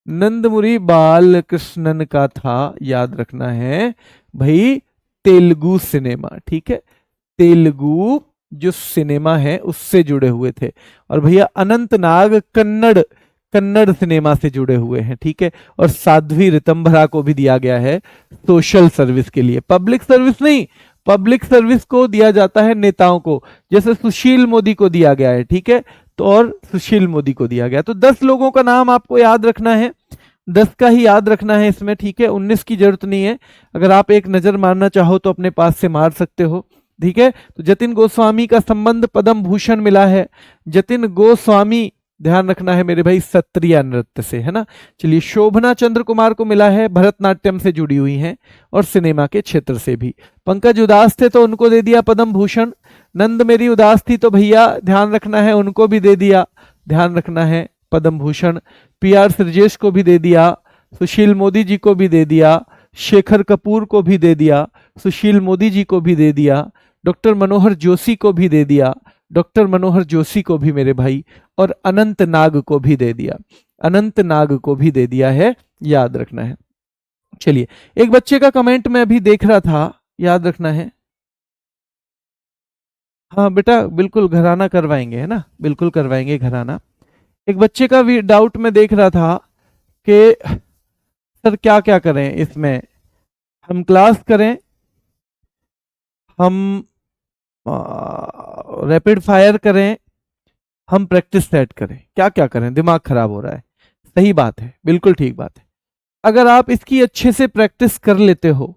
नंदमुरी बालकृष्णन का था, याद रखना है भाई, तेलुगु सिनेमा। ठीक है, तेलुगु जो सिनेमा है उससे जुड़े हुए थे। और भैया अनंतनाग कन्नड़ सिनेमा से जुड़े हुए हैं। ठीक है, और साध्वी रितंभरा को भी दिया गया है सोशल सर्विस के लिए, पब्लिक सर्विस नहीं, पब्लिक सर्विस को दिया जाता है नेताओं को, जैसे सुशील मोदी को दिया गया है। ठीक है, तो और सुशील मोदी को दिया गया, तो 10 लोगों का नाम आपको याद रखना है, 10 का ही याद रखना है इसमें। ठीक है, 19 की जरूरत नहीं है, अगर आप एक नजर मारना चाहो तो अपने पास से मार सकते हो। ठीक है, तो जतिन गोस्वामी का संबंध पद्म भूषण मिला है, जतिन गोस्वामी ध्यान रखना है मेरे भाई सत्रिया नृत्य से, है ना। चलिए, शोभना चंद्र कुमार को मिला है, भरतनाट्यम से जुड़ी हुई हैं और सिनेमा के क्षेत्र से भी। पंकज उदास थे तो उनको दे दिया पद्म भूषण, नंद मेरी उदास थी तो भैया ध्यान रखना है उनको भी दे दिया, ध्यान रखना है पद्म भूषण। PR श्रीजेश को भी दे दिया, सुशील मोदी जी को भी दे दिया, शेखर कपूर को भी दे दिया, सुशील मोदी जी को भी दे दिया, डॉक्टर मनोहर जोशी को भी दे दिया, डॉक्टर मनोहर जोशी को भी मेरे भाई, और अनंत नाग को भी दे दिया, अनंत नाग को भी दे दिया है, याद रखना है। चलिए, एक बच्चे का कमेंट मैं अभी देख रहा था, याद रखना है। हाँ बेटा, बिल्कुल घराना करवाएंगे, है ना, बिल्कुल करवाएंगे घराना। एक बच्चे का भी डाउट मैं देख रहा था कि सर क्या क्या करें इसमें, हम क्लास करें, हम रैपिड फायर करें, हम प्रैक्टिस सेट करें, क्या क्या करें, दिमाग खराब हो रहा है। सही बात है, बिल्कुल ठीक बात है। अगर आप इसकी अच्छे से प्रैक्टिस कर लेते हो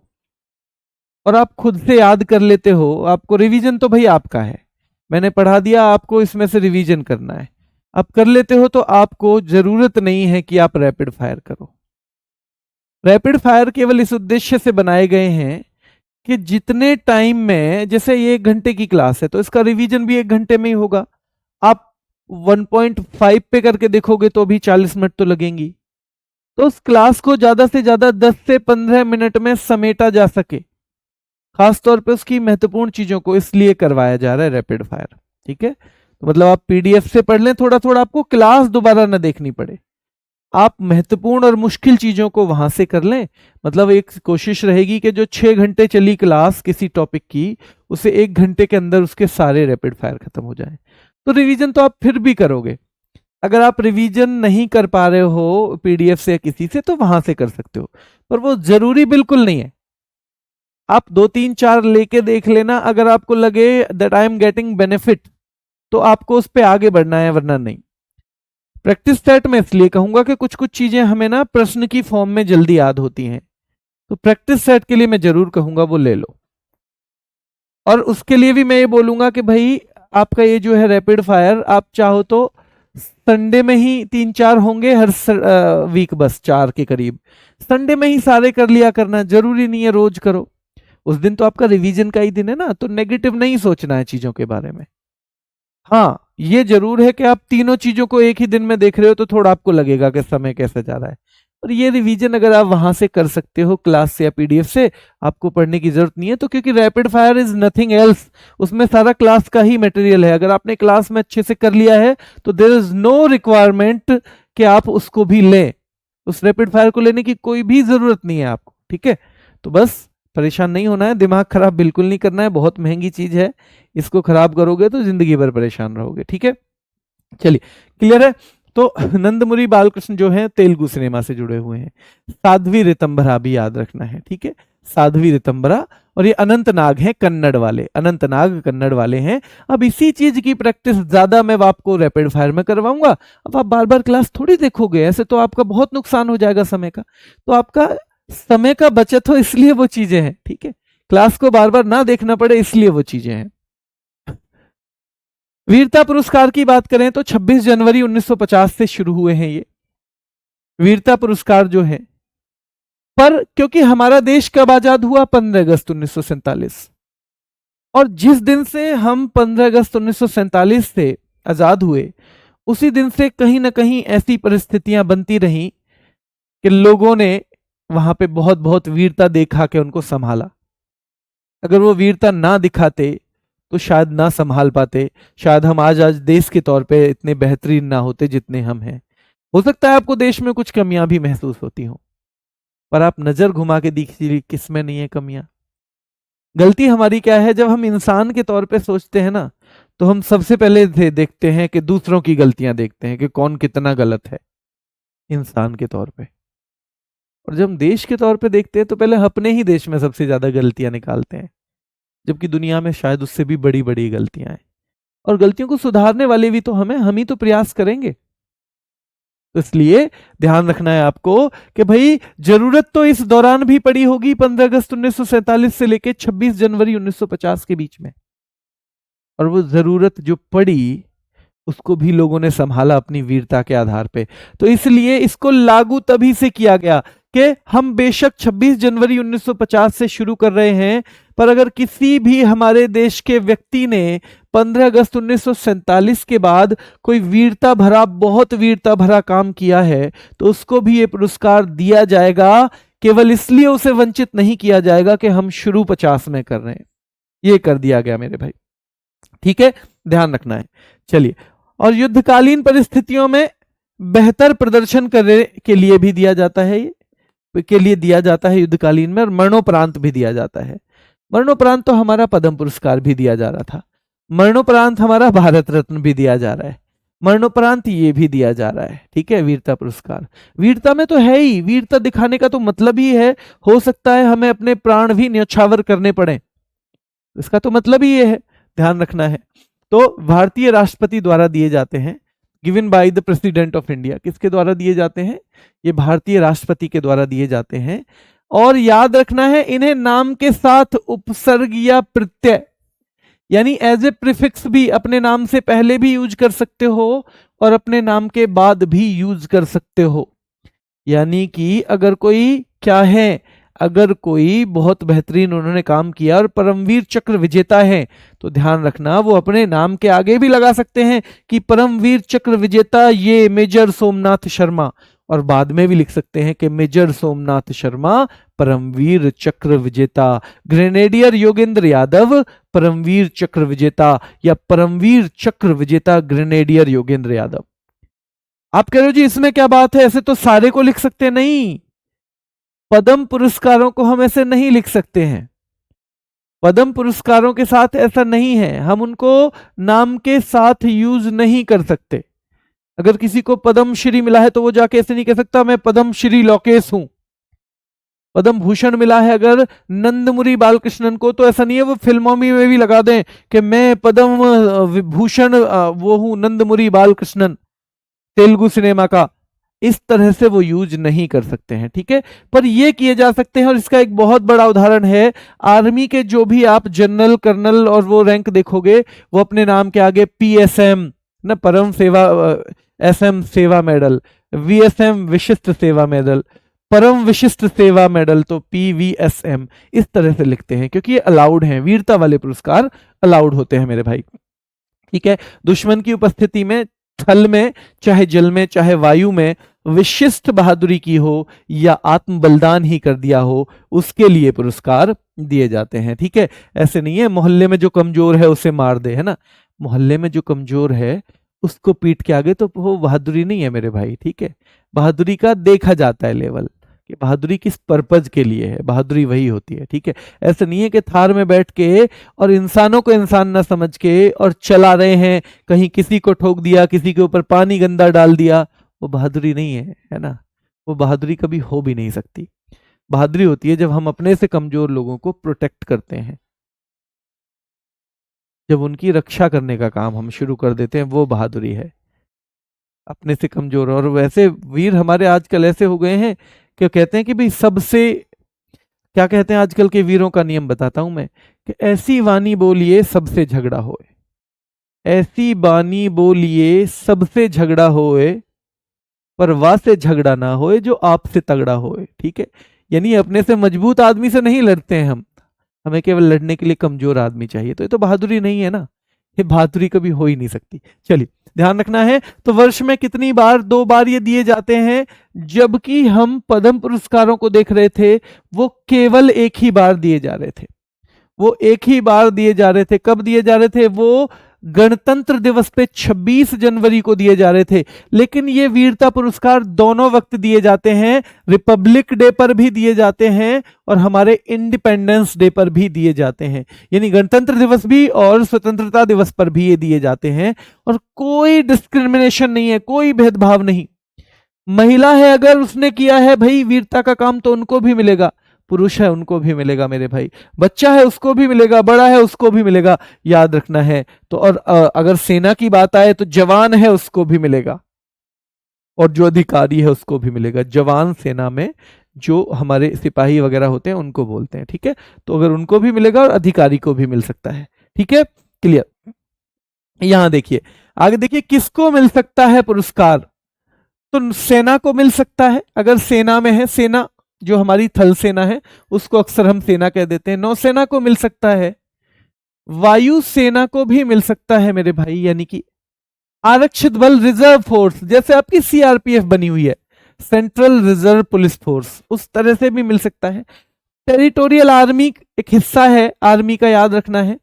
और आप खुद से याद कर लेते हो, आपको रिवीजन तो भाई आपका है, मैंने पढ़ा दिया, आपको इसमें से रिवीजन करना है, आप कर लेते हो तो आपको जरूरत नहीं है कि आप रैपिड फायर करो। रैपिड फायर केवल इस उद्देश्य से बनाए गए हैं कि जितने टाइम में, जैसे ये 1 घंटे की क्लास है तो इसका रिवीजन भी 1 घंटे में ही होगा, आप 1.5 पे करके देखोगे तो भी 40 मिनट तो लगेंगी। तो उस क्लास को ज्यादा से ज्यादा 10 से 15 मिनट में समेटा जा सके, खासतौर पे उसकी महत्वपूर्ण चीजों को इसलिए करवाया जा रहा है रैपिड फायर। ठीक है, तो मतलब आप पीडीएफ से पढ़ लें थोड़ा थोड़ा, आपको क्लास दोबारा ना देखनी पड़े, आप महत्वपूर्ण और मुश्किल चीजों को वहां से कर लें। मतलब एक कोशिश रहेगी कि जो 6 घंटे चली क्लास किसी टॉपिक की, उसे 1 घंटे के अंदर उसके सारे रैपिड फायर खत्म हो जाए। तो रिवीजन तो आप फिर भी करोगे। अगर आप रिवीजन नहीं कर पा रहे हो पीडीएफ से या किसी से, तो वहां से कर सकते हो, पर वो जरूरी बिल्कुल नहीं है। आप 2 3 4 लेके देख लेना, अगर आपको लगे that I am getting benefit तो आपको उस पर आगे बढ़ना है, वरना नहीं। प्रैक्टिस सेट में इसलिए कहूंगा कि कुछ कुछ चीजें हमें ना प्रश्न की फॉर्म में जल्दी याद होती हैं, तो प्रैक्टिस सेट के लिए मैं जरूर कहूंगा वो ले लो। और उसके लिए भी मैं ये बोलूंगा कि भाई आपका ये जो है रैपिड फायर, आप चाहो तो संडे में ही 3 4 होंगे हर वीक, बस 4 के करीब, संडे में ही सारे कर लिया करना, जरूरी नहीं है रोज करो। उस दिन तो आपका रिवीजन का ही दिन है ना, तो नेगेटिव नहीं सोचना है चीजों के बारे में। हाँ, ये जरूर है कि आप तीनों चीजों को एक ही दिन में देख रहे हो तो थोड़ा आपको लगेगा कि समय कैसे जा रहा है, और ये रिवीजन अगर आप वहां से कर सकते हो क्लास से या पीडीएफ से, आपको पढ़ने की जरूरत नहीं है। तो क्योंकि rapid fire is nothing else, उसमें सारा क्लास का ही मटेरियल है। अगर आपने क्लास में अच्छे से कर लिया है तो देयर इज नो रिक्वायरमेंट कि आप उसको भी लें, उस रैपिड फायर को लेने की कोई भी जरूरत नहीं है आपको। ठीक है, तो बस परेशान नहीं होना है, दिमाग खराब बिल्कुल नहीं करना है, बहुत महंगी चीज है, इसको खराब करोगे तो जिंदगी भर परेशान रहोगे। ठीक है, चलिए क्लियर है। तो नंदमुरी बालकृष्ण जो है तेलुगु सिनेमा से जुड़े हुए हैं। साध्वी ऋतंभरा भी याद रखना है। ठीक है, साध्वी ऋतंभरा, और ये अनंतनाग हैं कन्नड़ वाले, अनंतनाग कन्नड़ वाले हैं। अब इसी चीज की प्रैक्टिस ज्यादा मैं आपको रैपिड फायर में करवाऊंगा। अब आप बार बार क्लास थोड़ी देखोगे, ऐसे तो आपका बहुत नुकसान हो जाएगा समय का। तो आपका समय का बचत हो इसलिए वो चीजें हैं। ठीक है, क्लास को बार बार ना देखना पड़े इसलिए वो चीजें हैं। वीरता पुरस्कार की बात करें तो 26 जनवरी 1950 से शुरू हुए हैं ये वीरता पुरस्कार जो है। पर क्योंकि हमारा देश कब आजाद हुआ, 15 अगस्त 1947, और जिस दिन से हम 15 अगस्त 1947 से आजाद हुए, उसी दिन से कहीं ना कहीं ऐसी परिस्थितियां बनती रहीं कि लोगों ने वहां पे बहुत बहुत वीरता दिखा के उनको संभाला। अगर वो वीरता ना दिखाते तो शायद ना संभाल पाते, शायद हम आज आज देश के तौर पे इतने बेहतरीन ना होते जितने हम हैं। हो सकता है आपको देश में कुछ कमियां भी महसूस होती हो, पर आप नजर घुमा के देखिए किस में नहीं है कमियां। गलती हमारी क्या है, जब हम इंसान के तौर पे सोचते हैं ना, तो हम सबसे पहले देखते हैं कि दूसरों की गलतियां देखते हैं कि कौन कितना गलत है इंसान के तौर पे। और जब हम देश के तौर पे देखते हैं तो पहले अपने ही देश में सबसे ज्यादा गलतियां निकालते हैं, जबकि दुनिया में शायद उससे भी बड़ी बड़ी गलतियां हैं। और गलतियों को सुधारने वाले भी तो हम ही तो प्रयास करेंगे। तो इसलिए ध्यान रखना है आपको कि भाई जरूरत तो इस दौरान भी पड़ी होगी 15 अगस्त 1947 से लेकर 26 जनवरी 1950 के बीच में, और वो जरूरत जो पड़ी उसको भी लोगों ने संभाला अपनी वीरता के आधार पे। तो इसलिए इसको लागू तभी से किया गया कि हम बेशक 26 जनवरी 1950 से शुरू कर रहे हैं, पर अगर किसी भी हमारे देश के व्यक्ति ने 15 अगस्त 1947 के बाद कोई वीरता भरा, बहुत वीरता भरा काम किया है, तो उसको भी ये पुरस्कार दिया जाएगा। केवल इसलिए उसे वंचित नहीं किया जाएगा कि हम शुरू 50 में कर रहे हैं, ये कर दिया गया मेरे भाई। ठीक है, ध्यान रखना है। चलिए, और युद्धकालीन परिस्थितियों में बेहतर प्रदर्शन करने के लिए भी दिया जाता है, ये के लिए दिया जाता है युद्धकालीन में, और मरणोपरांत भी दिया जाता है। मरणोपरांत तो हमारा पद्म पुरस्कार भी दिया जा रहा था, मरणोपरांत हमारा भारत रत्न भी दिया जा रहा है, मरणोपरांत ये भी दिया जा रहा है। ठीक है, वीरता पुरस्कार वीरता में तो है ही, वीरता दिखाने का तो मतलब ही है, हो सकता है हमें अपने प्राण भी न्यौछावर करने पड़े, इसका तो मतलब ही ये है, ध्यान रखना है। तो भारतीय राष्ट्रपति द्वारा दिए जाते हैं, given by the president of India. किसके द्वारा दिए जाते हैं, ये भारतीय राष्ट्रपति के द्वारा दिए जाते हैं। और याद रखना है, इन्हें नाम के साथ उपसर्ग या प्रत्यय, यानी एज ए प्रीफिक्स भी अपने नाम से पहले भी यूज कर सकते हो और अपने नाम के बाद भी यूज कर सकते हो। यानी कि अगर कोई क्या है, अगर कोई बहुत बेहतरीन उन्होंने काम किया और परमवीर चक्र विजेता है तो ध्यान रखना वो अपने नाम के आगे भी लगा सकते हैं कि परमवीर चक्र विजेता ये मेजर सोमनाथ शर्मा, और बाद में भी लिख सकते हैं कि मेजर सोमनाथ शर्मा परमवीर चक्र विजेता, ग्रेनेडियर योगेंद्र यादव परमवीर चक्र विजेता, या परमवीर चक्र विजेता ग्रेनेडियर योगेंद्र यादव। आप कह रहे हो जी इसमें क्या बात है, ऐसे तो सारे को लिख सकते, नहीं, पद्म पुरस्कारों को हम ऐसे नहीं लिख सकते हैं। पद्म पुरस्कारों के साथ ऐसा नहीं है, हम उनको नाम के साथ यूज नहीं कर सकते। अगर किसी को पद्म श्री मिला है तो वो जाके ऐसे नहीं कह सकता मैं पद्म श्री लोकेश हूं। पद्म भूषण मिला है अगर नंदमुरी बालकृष्णन को, तो ऐसा नहीं है वो फिल्मों में भी लगा दें कि मैं पद्म विभूषण वो हूं नंदमुरी बालकृष्णन तेलुगु सिनेमा का, इस तरह से वो यूज नहीं कर सकते हैं, ठीक है। पर ये किए जा सकते हैं, और इसका एक बहुत बड़ा उदाहरण है आर्मी के जो भी आप जनरल कर्नल और वो रैंक देखोगे, वो अपने नाम के आगे पीएसएम ना परम सेवा, एसएम सेवा मेडल, वीएसएम विशिष्ट सेवा मेडल, परम विशिष्ट सेवा मेडल तो पीवीएसएम, इस तरह से लिखते हैं क्योंकि ये अलाउड हैं, वीरता वाले पुरस्कार अलाउड होते हैं मेरे भाई, ठीक है। दुश्मन की उपस्थिति में, थल में, चाहे जल में, चाहे वायु में विशिष्ट बहादुरी की हो या आत्म बलिदान ही कर दिया हो, उसके लिए पुरस्कार दिए जाते हैं, ठीक है। ऐसे नहीं है मोहल्ले में जो कमजोर है उसे मार दे, है ना, मोहल्ले में जो कमजोर है उसको पीठ के आगे, तो वो बहादुरी नहीं है मेरे भाई, ठीक है। बहादुरी का देखा जाता है लेवल कि बहादुरी किस पर्पज के लिए है, बहादुरी वही होती है, ठीक है। ऐसा नहीं है कि थार में बैठ के और इंसानों को इंसान ना समझ के और चला रहे हैं, कहीं किसी को ठोक दिया, किसी के ऊपर पानी गंदा डाल दिया, वो बहादुरी नहीं है ना, वो बहादुरी कभी हो भी नहीं सकती। बहादुरी होती है जब हम अपने से कमजोर लोगों को प्रोटेक्ट करते हैं, जब उनकी रक्षा करने का काम हम शुरू कर देते हैं, वो बहादुरी है, अपने से कमजोर। और वैसे वीर हमारे आजकल ऐसे हो गए हैं कि कहते हैं कि भाई सबसे, क्या कहते हैं आजकल के वीरों का नियम बताता हूं मैं, कि ऐसी वाणी बोलिए सबसे झगड़ा होए, ऐसी वाणी बोलिए सबसे झगड़ा होए, पर वाह से झगड़ा ना होए जो आपसे तगड़ा होए, ठीक है। यानी अपने से मजबूत आदमी से नहीं लड़ते हैं हम, हमें केवल लड़ने के लिए कमजोर आदमी चाहिए, तो ये तो बहादुरी नहीं है ना, ये बहादुरी कभी हो ही नहीं सकती। चलिए ध्यान रखना है। तो वर्ष में कितनी बार, 2 बार ये दिए जाते हैं, जबकि हम पद्म पुरस्कारों को देख रहे थे वो केवल एक ही बार दिए जा रहे थे, वो एक ही बार दिए जा रहे थे। कब दिए जा रहे थे, वो गणतंत्र दिवस पे 26 जनवरी को दिए जा रहे थे। लेकिन ये वीरता पुरस्कार दोनों वक्त दिए जाते हैं, रिपब्लिक डे पर भी दिए जाते हैं और हमारे इंडिपेंडेंस डे पर भी दिए जाते हैं, यानी गणतंत्र दिवस भी और स्वतंत्रता दिवस पर भी ये दिए जाते हैं। और कोई डिस्क्रिमिनेशन नहीं है, कोई भेदभाव नहीं। महिला है अगर उसने किया है भाई वीरता का काम तो उनको भी मिलेगा, पुरुष है उनको भी मिलेगा मेरे भाई, बच्चा है उसको भी मिलेगा, बड़ा है उसको भी मिलेगा, याद रखना है। तो और अगर सेना की बात आए तो जवान है उसको भी मिलेगा, और जो अधिकारी है उसको भी मिलेगा। जवान सेना में जो हमारे सिपाही वगैरह होते हैं उनको बोलते हैं, ठीक है। तो अगर उनको भी मिलेगा और अधिकारी को भी मिल सकता है, ठीक है, क्लियर। यहां देखिए आगे, देखिए किसको मिल सकता है पुरस्कार, तो सेना को मिल सकता है, अगर सेना में है, सेना जो हमारी थल सेना है उसको अक्सर हम सेना कह देते हैं। नौसेना को मिल सकता है, वायु सेना को भी मिल सकता है मेरे भाई, यानी कि आरक्षित बल रिजर्व फोर्स, जैसे आपकी सीआरपीएफ बनी हुई है, सेंट्रल रिजर्व पुलिस फोर्स, उस तरह से भी मिल सकता है। टेरिटोरियल आर्मी एक हिस्सा है आर्मी का, याद रखना है।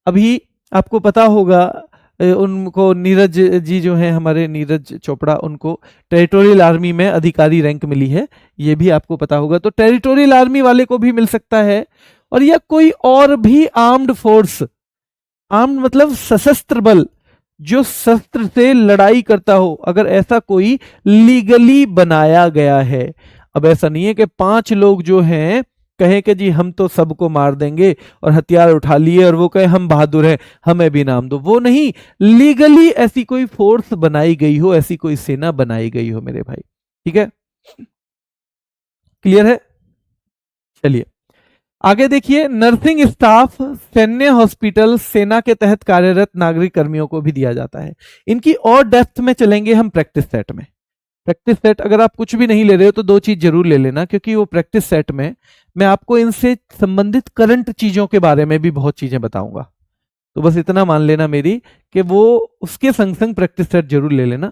अभी आपको पता होगा उनको नीरज जी जो हैं हमारे नीरज चोपड़ा, उनको टेरिटोरियल आर्मी में अधिकारी रैंक मिली है, ये भी आपको पता होगा। तो टेरिटोरियल आर्मी वाले को भी मिल सकता है, और या कोई और भी आर्म्ड फोर्स, आर्म्ड मतलब सशस्त्र बल, जो शस्त्र से लड़ाई करता हो, अगर ऐसा कोई लीगली बनाया गया है। अब ऐसा नहीं है कि 5 लोग जो हैं कहे कि जी हम तो सबको मार देंगे और हथियार उठा लिए और वो कहे हम बहादुर हैं हमें भी नाम दो, वो नहीं, लीगली ऐसी कोई फोर्स बनाई गई हो, ऐसी कोई सेना बनाई गई हो मेरे भाई, ठीक है, क्लियर है। चलिए आगे देखिए, नर्सिंग स्टाफ, सैन्य हॉस्पिटल, सेना के तहत कार्यरत नागरिक कर्मियों को भी दिया जाता है। इनकी और डेप्थ में चलेंगे हम प्रैक्टिस सेट में, प्रैक्टिस सेट अगर आप कुछ भी नहीं ले रहे हो तो दो चीज जरूर ले लेना, क्योंकि वो प्रैक्टिस सेट में मैं आपको इनसे संबंधित करंट चीजों के बारे में भी बहुत चीजें बताऊंगा। तो बस इतना मान लेना मेरी कि वो उसके संग संग प्रैक्टिस सेट जरूर ले लेना।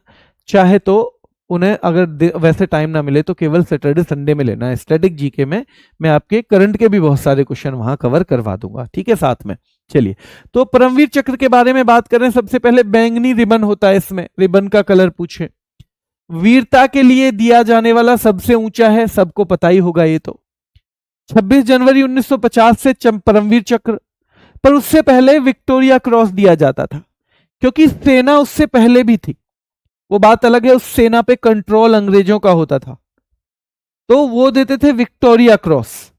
चाहे तो उन्हें अगर वैसे टाइम ना मिले तो केवल सैटरडे संडे में लेना है। स्टैटिक जीके में मैं आपके करंट के भी बहुत सारे क्वेश्चन वहां कवर करवा दूंगा, ठीक है साथ में। चलिए, तो परमवीर चक्र के बारे में बात करें। सबसे पहले बैंगनी रिबन होता है, इसमें रिबन का कलर पूछे। वीरता के लिए दिया जाने वाला सबसे ऊंचा है, सबको पता ही होगा ये तो, 26 जनवरी 1950 से परमवीर चक्र। पर उससे पहले विक्टोरिया क्रॉस दिया जाता था, क्योंकि सेना उससे पहले भी थी। वो बात अलग है, उस सेना पे कंट्रोल अंग्रेजों का होता था, तो वो देते थे विक्टोरिया क्रॉस।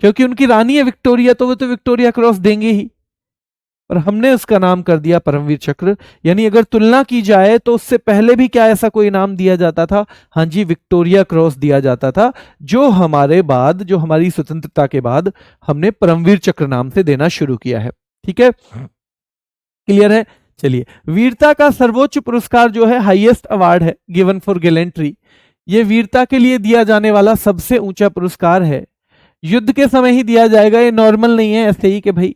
क्योंकि उनकी रानी है विक्टोरिया, तो वो तो विक्टोरिया क्रॉस देंगे ही। और हमने उसका नाम कर दिया परमवीर चक्र। यानी अगर तुलना की जाए तो उससे पहले भी क्या ऐसा कोई नाम दिया जाता था? हाँ जी, विक्टोरिया क्रॉस दिया जाता था, जो हमारे बाद, जो हमारी स्वतंत्रता के बाद हमने परमवीर चक्र नाम से देना शुरू किया है। ठीक है, क्लियर है? चलिए, वीरता का सर्वोच्च पुरस्कार जो है, हाईएस्ट अवार्ड है गिवन फॉर गैलेंट्री। ये वीरता के लिए दिया जाने वाला सबसे ऊंचा पुरस्कार है। युद्ध के समय ही दिया जाएगा, ये नॉर्मल नहीं है ऐसे ही कि भाई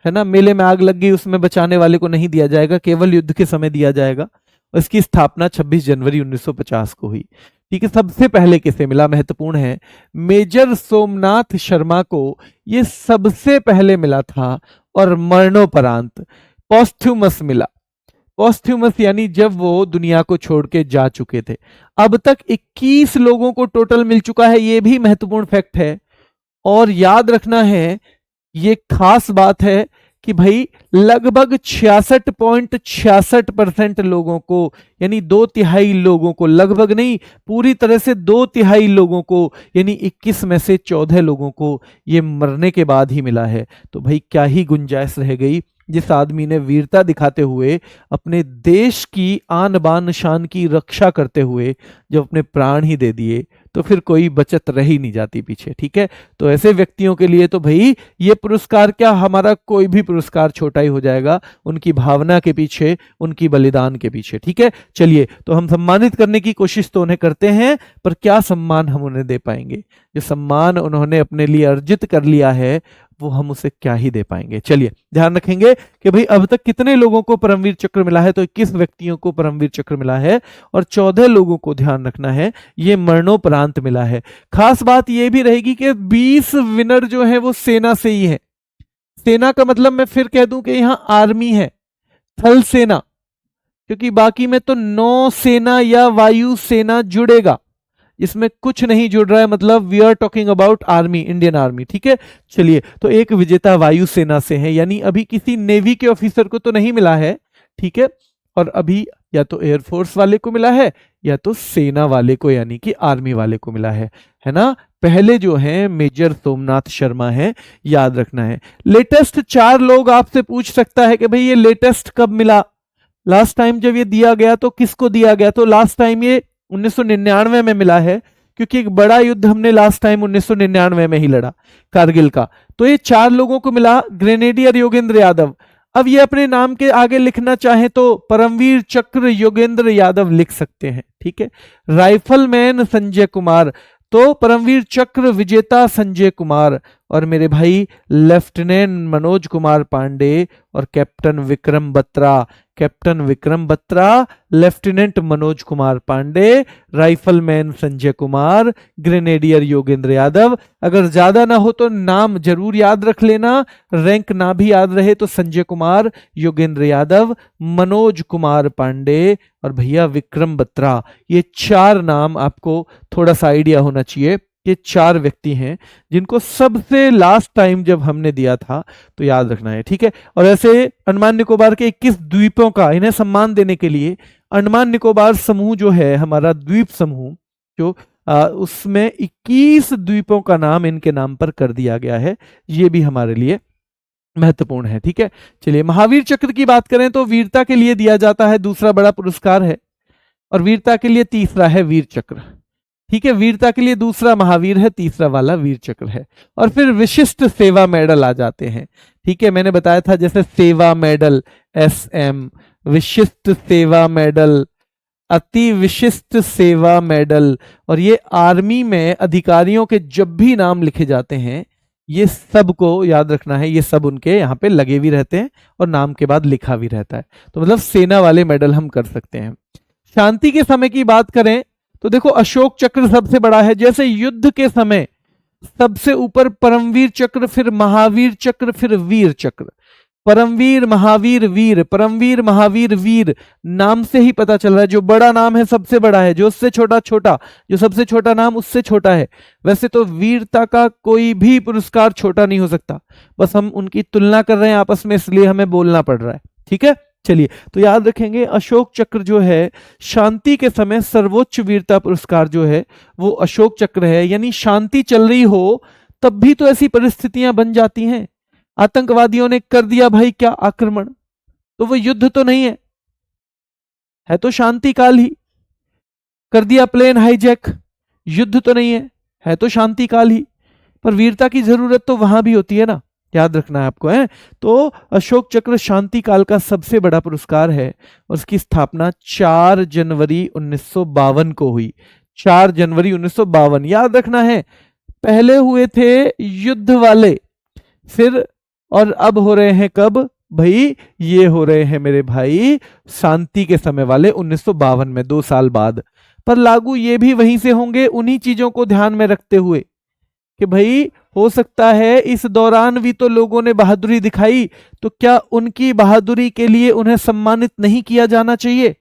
है ना मेले में आग लग गई उसमें बचाने वाले को नहीं दिया जाएगा, केवल युद्ध के समय दिया जाएगा। इसकी स्थापना 26 जनवरी 1950 को हुई। ठीक है, सबसे पहले किसे मिला? महत्वपूर्ण है, मेजर सोमनाथ शर्मा को ये सबसे पहले मिला था, और मरणोपरांत पॉस्थ्यूमस मिला। पॉस्थ्यूमस यानी जब वो दुनिया को छोड़ के जा चुके थे। अब तक 21 लोगों को टोटल मिल चुका है, ये भी महत्वपूर्ण फैक्ट है। और याद रखना है, ये खास बात है कि भाई लगभग 66.66% लोगों को, यानी 2/3 लोगों को, लगभग नहीं पूरी तरह से 2/3 लोगों को, यानी 21 में से 14 लोगों को ये मरने के बाद ही मिला है। तो भाई क्या ही गुंजाइश रह गई, जिस आदमी ने वीरता दिखाते हुए अपने देश की आन बान शान की रक्षा करते हुए जब अपने प्राण ही दे दिए, तो फिर कोई बचत रह ही नहीं जाती पीछे। ठीक है, तो ऐसे व्यक्तियों के लिए तो भाई ये पुरस्कार क्या, हमारा कोई भी पुरस्कार छोटा ही हो जाएगा उनकी भावना के पीछे, उनकी बलिदान के पीछे। ठीक है, चलिए, तो हम सम्मानित करने की कोशिश तो उन्हें करते हैं, पर क्या सम्मान हम उन्हें दे पाएंगे? जो सम्मान उन्होंने अपने लिए अर्जित कर लिया है, वो हम उसे क्या ही दे पाएंगे। चलिए, ध्यान रखेंगे कि भाई अब तक कितने लोगों को परमवीर चक्र मिला है? तो 21 व्यक्तियों को परमवीर चक्र मिला है, और 14 लोगों को, ध्यान रखना है, ये मरणोपरांत मिला है। खास बात यह भी रहेगी कि 20 विनर जो है वो सेना से ही है। सेना का मतलब मैं फिर कह दूं कि यहां आर्मी है, थल सेना, क्योंकि बाकी में तो नौ सेना या वायु सेना जुड़ेगा, इसमें कुछ नहीं जुड़ रहा है। मतलब we are talking about army, Indian army. ठीक है, चलिए, तो एक विजेता वायुसेना से है, यानी अभी किसी नेवी के ऑफिसर को तो नहीं मिला है। ठीक है, और अभी या तो एयरफोर्स वाले को मिला है, या तो सेना वाले को, यानी कि आर्मी वाले को मिला है ना। पहले जो है मेजर सोमनाथ शर्मा है, याद रखना है। लेटेस्ट 4 लोग आपसे पूछ सकता है कि भाई ये लेटेस्ट कब मिला? लास्ट टाइम जब ये दिया गया तो किसको दिया गया? तो लास्ट टाइम ये 1999 में मिला है, क्योंकि एक बड़ा युद्ध हमने लास्ट टाइम 1999 में ही लड़ा, कारगिल का। तो ये 4 लोगों को मिला। ग्रेनेडियर योगेंद्र यादव, अब ये अपने नाम के आगे लिखना चाहे तो परमवीर चक्र योगेंद्र यादव लिख सकते हैं। ठीक है, राइफलमैन संजय कुमार, तो परमवीर चक्र विजेता संजय कुमार। और मेरे भाई लेफ्टिनेंट मनोज कुमार पांडे और captain Vikram Batra. Captain Vikram Batra, lieutenant Manoj Kumar Pandey, rifleman Sanjay Kumar, grenadier Yogendra Yadav. अगर ज्यादा ना हो तो नाम जरूर याद रख लेना, रैंक ना भी याद रहे तो संजय कुमार, योगेंद्र यादव, मनोज कुमार पांडे और भैया विक्रम बत्रा। ये 4 नाम आपको थोड़ा सा आइडिया होना चाहिए। ये 4 व्यक्ति हैं जिनको सबसे लास्ट टाइम जब हमने दिया था तो याद रखना है। ठीक है, और ऐसे अंडमान निकोबार के 21 द्वीपों का इन्हें सम्मान देने के लिए अंडमान निकोबार समूह जो है हमारा द्वीप समूह, जो उसमें 21 द्वीपों का नाम इनके नाम पर कर दिया गया है। ये भी हमारे लिए महत्वपूर्ण है। ठीक है, चलिए, महावीर चक्र की बात करें तो वीरता के लिए दिया जाता है, दूसरा बड़ा पुरस्कार है, और वीरता के लिए तीसरा है वीर चक्र। ठीक है, वीरता के लिए दूसरा महावीर है, तीसरा वाला वीर चक्र है। और फिर विशिष्ट सेवा मेडल आ जाते हैं। ठीक है, मैंने बताया था जैसे सेवा मेडल SM, विशिष्ट सेवा मेडल अति विशिष्ट सेवा मेडल। और ये आर्मी में अधिकारियों के जब भी नाम लिखे जाते हैं, ये सब को याद रखना है, ये सब उनके यहाँ पे लगे भी रहते हैं और नाम के बाद लिखा भी रहता है। तो मतलब सेना वाले मेडल हम कर सकते हैं। शांति के समय की बात करें तो देखो अशोक चक्र सबसे बड़ा है। जैसे युद्ध के समय सबसे ऊपर परमवीर चक्र, फिर महावीर चक्र, फिर वीर चक्र। परमवीर, महावीर, वीर। परमवीर, महावीर, वीर, नाम से ही पता चल रहा है जो बड़ा नाम है सबसे बड़ा है, जो उससे छोटा छोटा, जो सबसे छोटा नाम उससे छोटा है। वैसे तो वीरता का कोई भी पुरस्कार छोटा नहीं हो सकता, बस हम उनकी तुलना कर रहे हैं आपस में, इसलिए हमें बोलना पड़ रहा है। ठीक है, चलिए तो याद रखेंगे अशोक चक्र जो है शांति के समय सर्वोच्च वीरता पुरस्कार जो है वो अशोक चक्र है। यानी शांति चल रही हो तब भी तो ऐसी परिस्थितियां बन जाती हैं, आतंकवादियों ने कर दिया भाई क्या आक्रमण, तो वो युद्ध तो नहीं है तो शांति काल ही। कर दिया प्लेन हाईजैक, युद्ध तो नहीं है तो शांति काल ही। पर वीरता की जरूरत तो वहां भी होती है ना, याद रखना है आपको है। तो अशोक चक्र शांति काल का सबसे बड़ा पुरस्कार है और उसकी स्थापना 4 जनवरी 1952 को हुई। 4 जनवरी 1952 याद रखना है। पहले हुए थे युद्ध वाले, फिर और अब हो रहे हैं कब भाई, ये हो रहे हैं मेरे भाई शांति के समय वाले 1952 में, 2 साल बाद। पर लागू ये भी वहीं से होंगे, उन्हीं चीजों को ध्यान में रखते हुए कि भाई हो सकता है इस दौरान भी तो लोगों ने बहादुरी दिखाई, तो क्या उनकी बहादुरी के लिए उन्हें सम्मानित नहीं किया जाना चाहिए?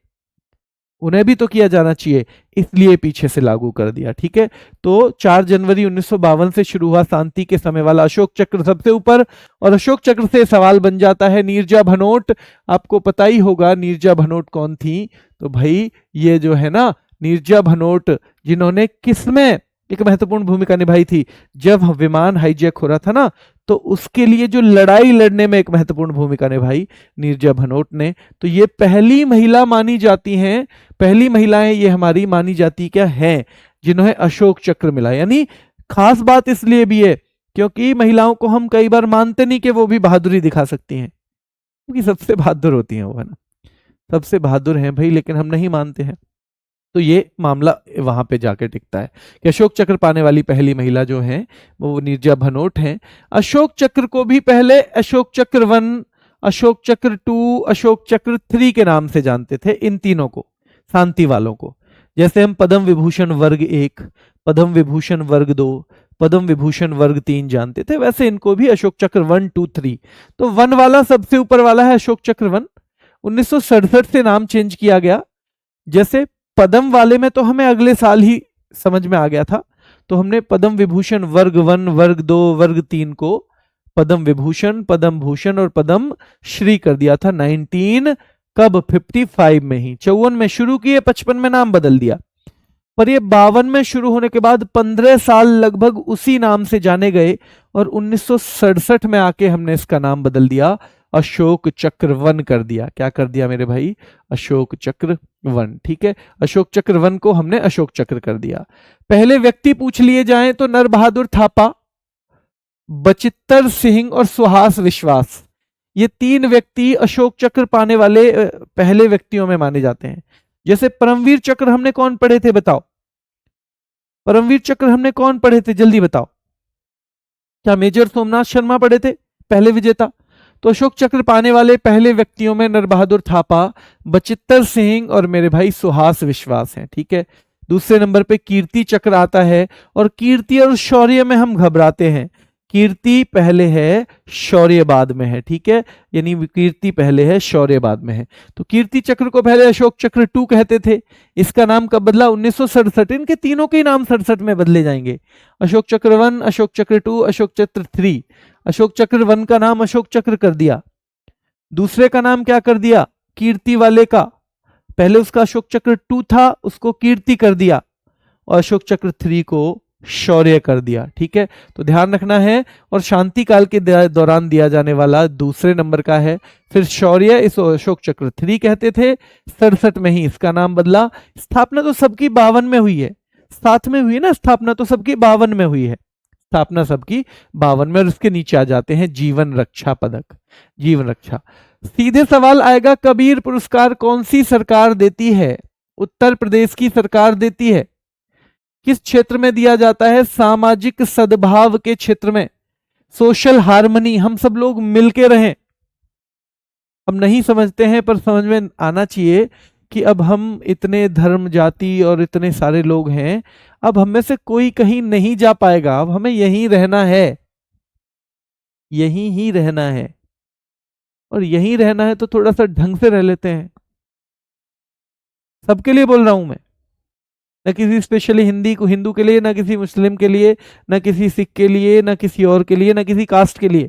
उन्हें भी तो किया जाना चाहिए, इसलिए पीछे से लागू कर दिया। ठीक है, तो 4 जनवरी 1952 से शुरू हुआ शांति के समय वाला अशोक चक्र सबसे ऊपर। और अशोक चक्र से सवाल बन जाता है नीरजा भनोट, आपको पता ही होगा नीरजा भनोट कौन थी। तो भाई ये जो है ना नीरजा भनोट, जिन्होंने किसमें एक महत्वपूर्ण भूमिका निभाई थी, जब विमान हाईजैक हो रहा था ना, तो उसके लिए जो लड़ाई लड़ने में एक महत्वपूर्ण भूमिका निभाई नीरजा भनोट ने। तो ये पहली महिला मानी जाती हैं, पहली महिलाएं ये हमारी मानी जाती क्या हैं जिन्हें अशोक चक्र मिला। यानी खास बात इसलिए भी है क्योंकि महिलाओं को हम कई बार मानते नहीं कि वो भी बहादुरी दिखा सकती हैं, क्योंकि सबसे बहादुर होती हैं वो, है ना, सबसे बहादुर हैं भाई, लेकिन हम नहीं मानते हैं। तो ये मामला वहां पे जाके टिकता है कि अशोक चक्र पाने वाली पहली महिला जो है वो नीरजा भनोट हैं। अशोक चक्र को भी पहले अशोक चक्र 1, अशोक चक्र 2, अशोक चक्र 3 के नाम से जानते थे, इन तीनों को, शांति वालों को। जैसे हम पद्म विभूषण वर्ग 1, पद्म विभूषण वर्ग 2, पद्म विभूषण वर्ग 3 जानते थे, वैसे इनको भी अशोक चक्र 1, 2, 3। तो 1 वाला सबसे ऊपर वाला है अशोक चक्र 1। 1967 से नाम चेंज किया गया। जैसे पद्म वाले में तो हमें अगले साल ही समझ में आ गया था, तो हमने पद्म विभूषण वर्ग 1, वर्ग 2, वर्ग 3 को पद्म विभूषण, पद्म भूषण और पद्म श्री कर दिया था 19 कब 55 में ही। 54 में शुरू किए, 55 में नाम बदल दिया। पर ये 52 में शुरू होने के बाद 15 साल लगभग उसी नाम से जाने गए और 1967 में आके हमने इसका नाम बदल दिया, अशोक चक्र 1 कर दिया। क्या कर दिया मेरे भाई? अशोक चक्र 1। ठीक है, अशोक चक्र 1 को हमने अशोक चक्र कर दिया। पहले व्यक्ति पूछ लिए जाएं तो नर बहादुर थापा, बचित्तर सिंह और सुहास विश्वास, ये 3 व्यक्ति अशोक चक्र पाने वाले पहले व्यक्तियों में माने जाते हैं। जैसे परमवीर चक्र हमने कौन पढ़े थे बताओ? परमवीर चक्र हमने कौन पढ़े थे, जल्दी बताओ? क्या मेजर सोमनाथ शर्मा पढ़े थे, पहले विजेता? तो अशोक चक्र पाने वाले पहले व्यक्तियों में नर बहादुर थापा, बचित्तर सिंह और मेरे भाई सुहास विश्वास हैं। ठीक है, दूसरे नंबर पे कीर्ति चक्र आता है, और कीर्ति और शौर्य में हम घबराते हैं। कीर्ति पहले है, शौर्य बाद में है। ठीक है, यानी कीर्ति पहले है, शौर्य बाद में है। तो कीर्ति चक्र को पहले अशोक चक्र 2 कहते थे। इसका नाम कब बदला? 1967। इनके तीनों के नाम 67 में बदले जाएंगे। अशोक चक्र 1, अशोक चक्र 2, अशोक चक्र 3। अशोक चक्र 1 का नाम अशोक चक्र कर दिया, दूसरे का नाम क्या कर दिया? कीर्ति वाले का, पहले उसका अशोक चक्र 2 था, उसको कीर्ति कर दिया, और अशोक चक्र 3 को शौर्य कर दिया। ठीक है, तो ध्यान रखना है। और शांति काल के दौरान दिया जाने वाला दूसरे नंबर का है। फिर शौर्य इस अशोक चक्र 3 कहते थे, 67 में ही इसका नाम बदला। स्थापना तो सबकी 52 में हुई है, साथ में हुई है ना, स्थापना तो सबकी 52 में हुई है, स्थापना सबकी 52 में। और इसके नीचे आ जाते हैं जीवन रक्षा पदक, जीवन रक्षा। सीधे सवाल आएगा, कबीर पुरस्कार कौन सी सरकार देती है? उत्तर प्रदेश की सरकार देती है। किस क्षेत्र में दिया जाता है? सामाजिक सद्भाव के क्षेत्र में, सोशल हार्मनी, हम सब लोग मिलके रहें। हम नहीं समझते हैं पर समझ में आना चाहिए कि अब हम इतने धर्म जाति और इतने सारे लोग हैं, अब हम में से कोई कहीं नहीं जा पाएगा, अब हमें यहीं रहना है, यहीं ही रहना है। और यहीं रहना है तो थोड़ा सा ढंग से रह लेते हैं। सबके लिए बोल रहा हूं मैं, न किसी स्पेशली हिंदी को हिंदू के लिए, ना किसी मुस्लिम के लिए, ना किसी सिख के लिए, ना किसी और के लिए, ना किसी कास्ट के लिए।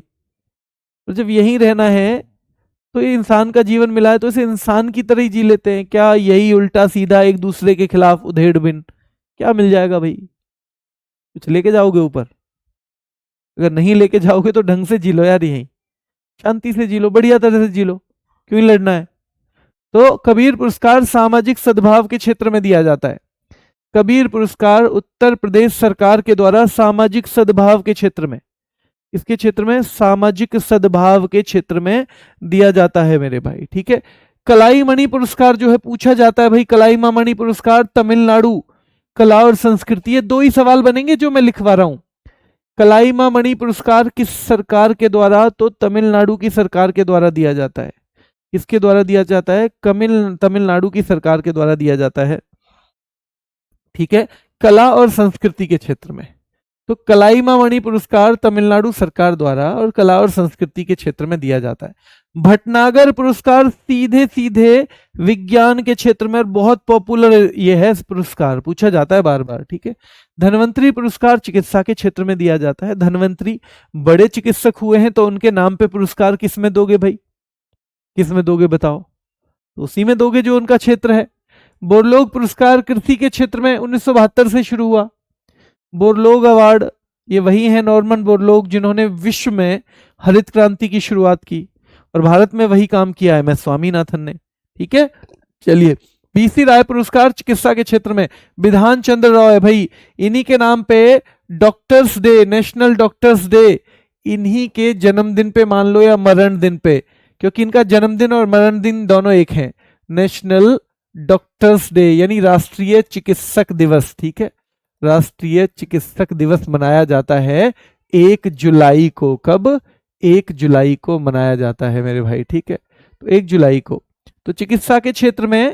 तो जब यहीं रहना है तो ये इंसान का जीवन मिला है तो इसे इंसान की तरह ही जी लेते हैं। क्या यही उल्टा सीधा एक दूसरे के खिलाफ उधेड़ बिन क्या मिल जाएगा भाई? कुछ लेके जाओगे ऊपर? अगर नहीं लेके जाओगे तो ढंग से जी लो यार, यहीं शांति से जी लो, बढ़िया तरह से जी लो, क्यों ही लड़ना है? तो कबीर पुरस्कार सामाजिक सद्भाव के क्षेत्र में दिया जाता है। कबीर पुरस्कार उत्तर प्रदेश सरकार के द्वारा सामाजिक सद्भाव के क्षेत्र में, इसके क्षेत्र में सामाजिक सद्भाव के क्षेत्र में दिया जाता है मेरे भाई, ठीक है। कलाई मणि पुरस्कार जो है पूछा जाता है भाई, कलाई मणि पुरस्कार तमिलनाडु कला और संस्कृति, ये दो ही सवाल बनेंगे जो मैं लिखवा रहा हूं। कलाई मणि पुरस्कार किस सरकार के द्वारा? तो तमिलनाडु की सरकार के द्वारा दिया जाता है। किसके द्वारा दिया जाता है? तमिलनाडु की सरकार के द्वारा दिया जाता है, ठीक है। कला और संस्कृति के क्षेत्र में तो कलाई मणि पुरस्कार तमिलनाडु सरकार द्वारा और कला और संस्कृति के क्षेत्र में दिया जाता है। भटनागर पुरस्कार सीधे सीधे विज्ञान के क्षेत्र में, और बहुत पॉपुलर ये है पुरस्कार, पूछा जाता है बार बार, ठीक है। धन्वंतरी पुरस्कार चिकित्सा के क्षेत्र में दिया जाता है। धन्वंतरी बड़े चिकित्सक हुए हैं तो उनके नाम पे पुरस्कार किस में दोगे भाई? किस में दोगे बताओ? तो उसी में दोगे जो उनका क्षेत्र है। बोरलोग पुरस्कार कृषि के क्षेत्र में 1972 से शुरू हुआ। बोरलोग अवार्ड, ये वही है नॉर्मन बोरलोग जिन्होंने विश्व में हरित क्रांति की शुरुआत की, और भारत में वही काम किया है MS स्वामीनाथन ने, ठीक है। चलिए, BC राय पुरस्कार चिकित्सा के क्षेत्र में विधान चंद्र राव है भाई, इन्हीं के नाम पे doctors day, national doctors day, इन्हीं के जन्मदिन पे मान लो या मरण दिन पे, क्योंकि इनका जन्मदिन और मरण दिन दोनों एक हैं, नेशनल डॉक्टर्स डे यानी राष्ट्रीय चिकित्सक दिवस, ठीक है। राष्ट्रीय चिकित्सक दिवस मनाया जाता है 1 जुलाई को। कब? 1 जुलाई को मनाया जाता है मेरे भाई, ठीक है। तो 1 जुलाई को तो चिकित्सा के क्षेत्र में,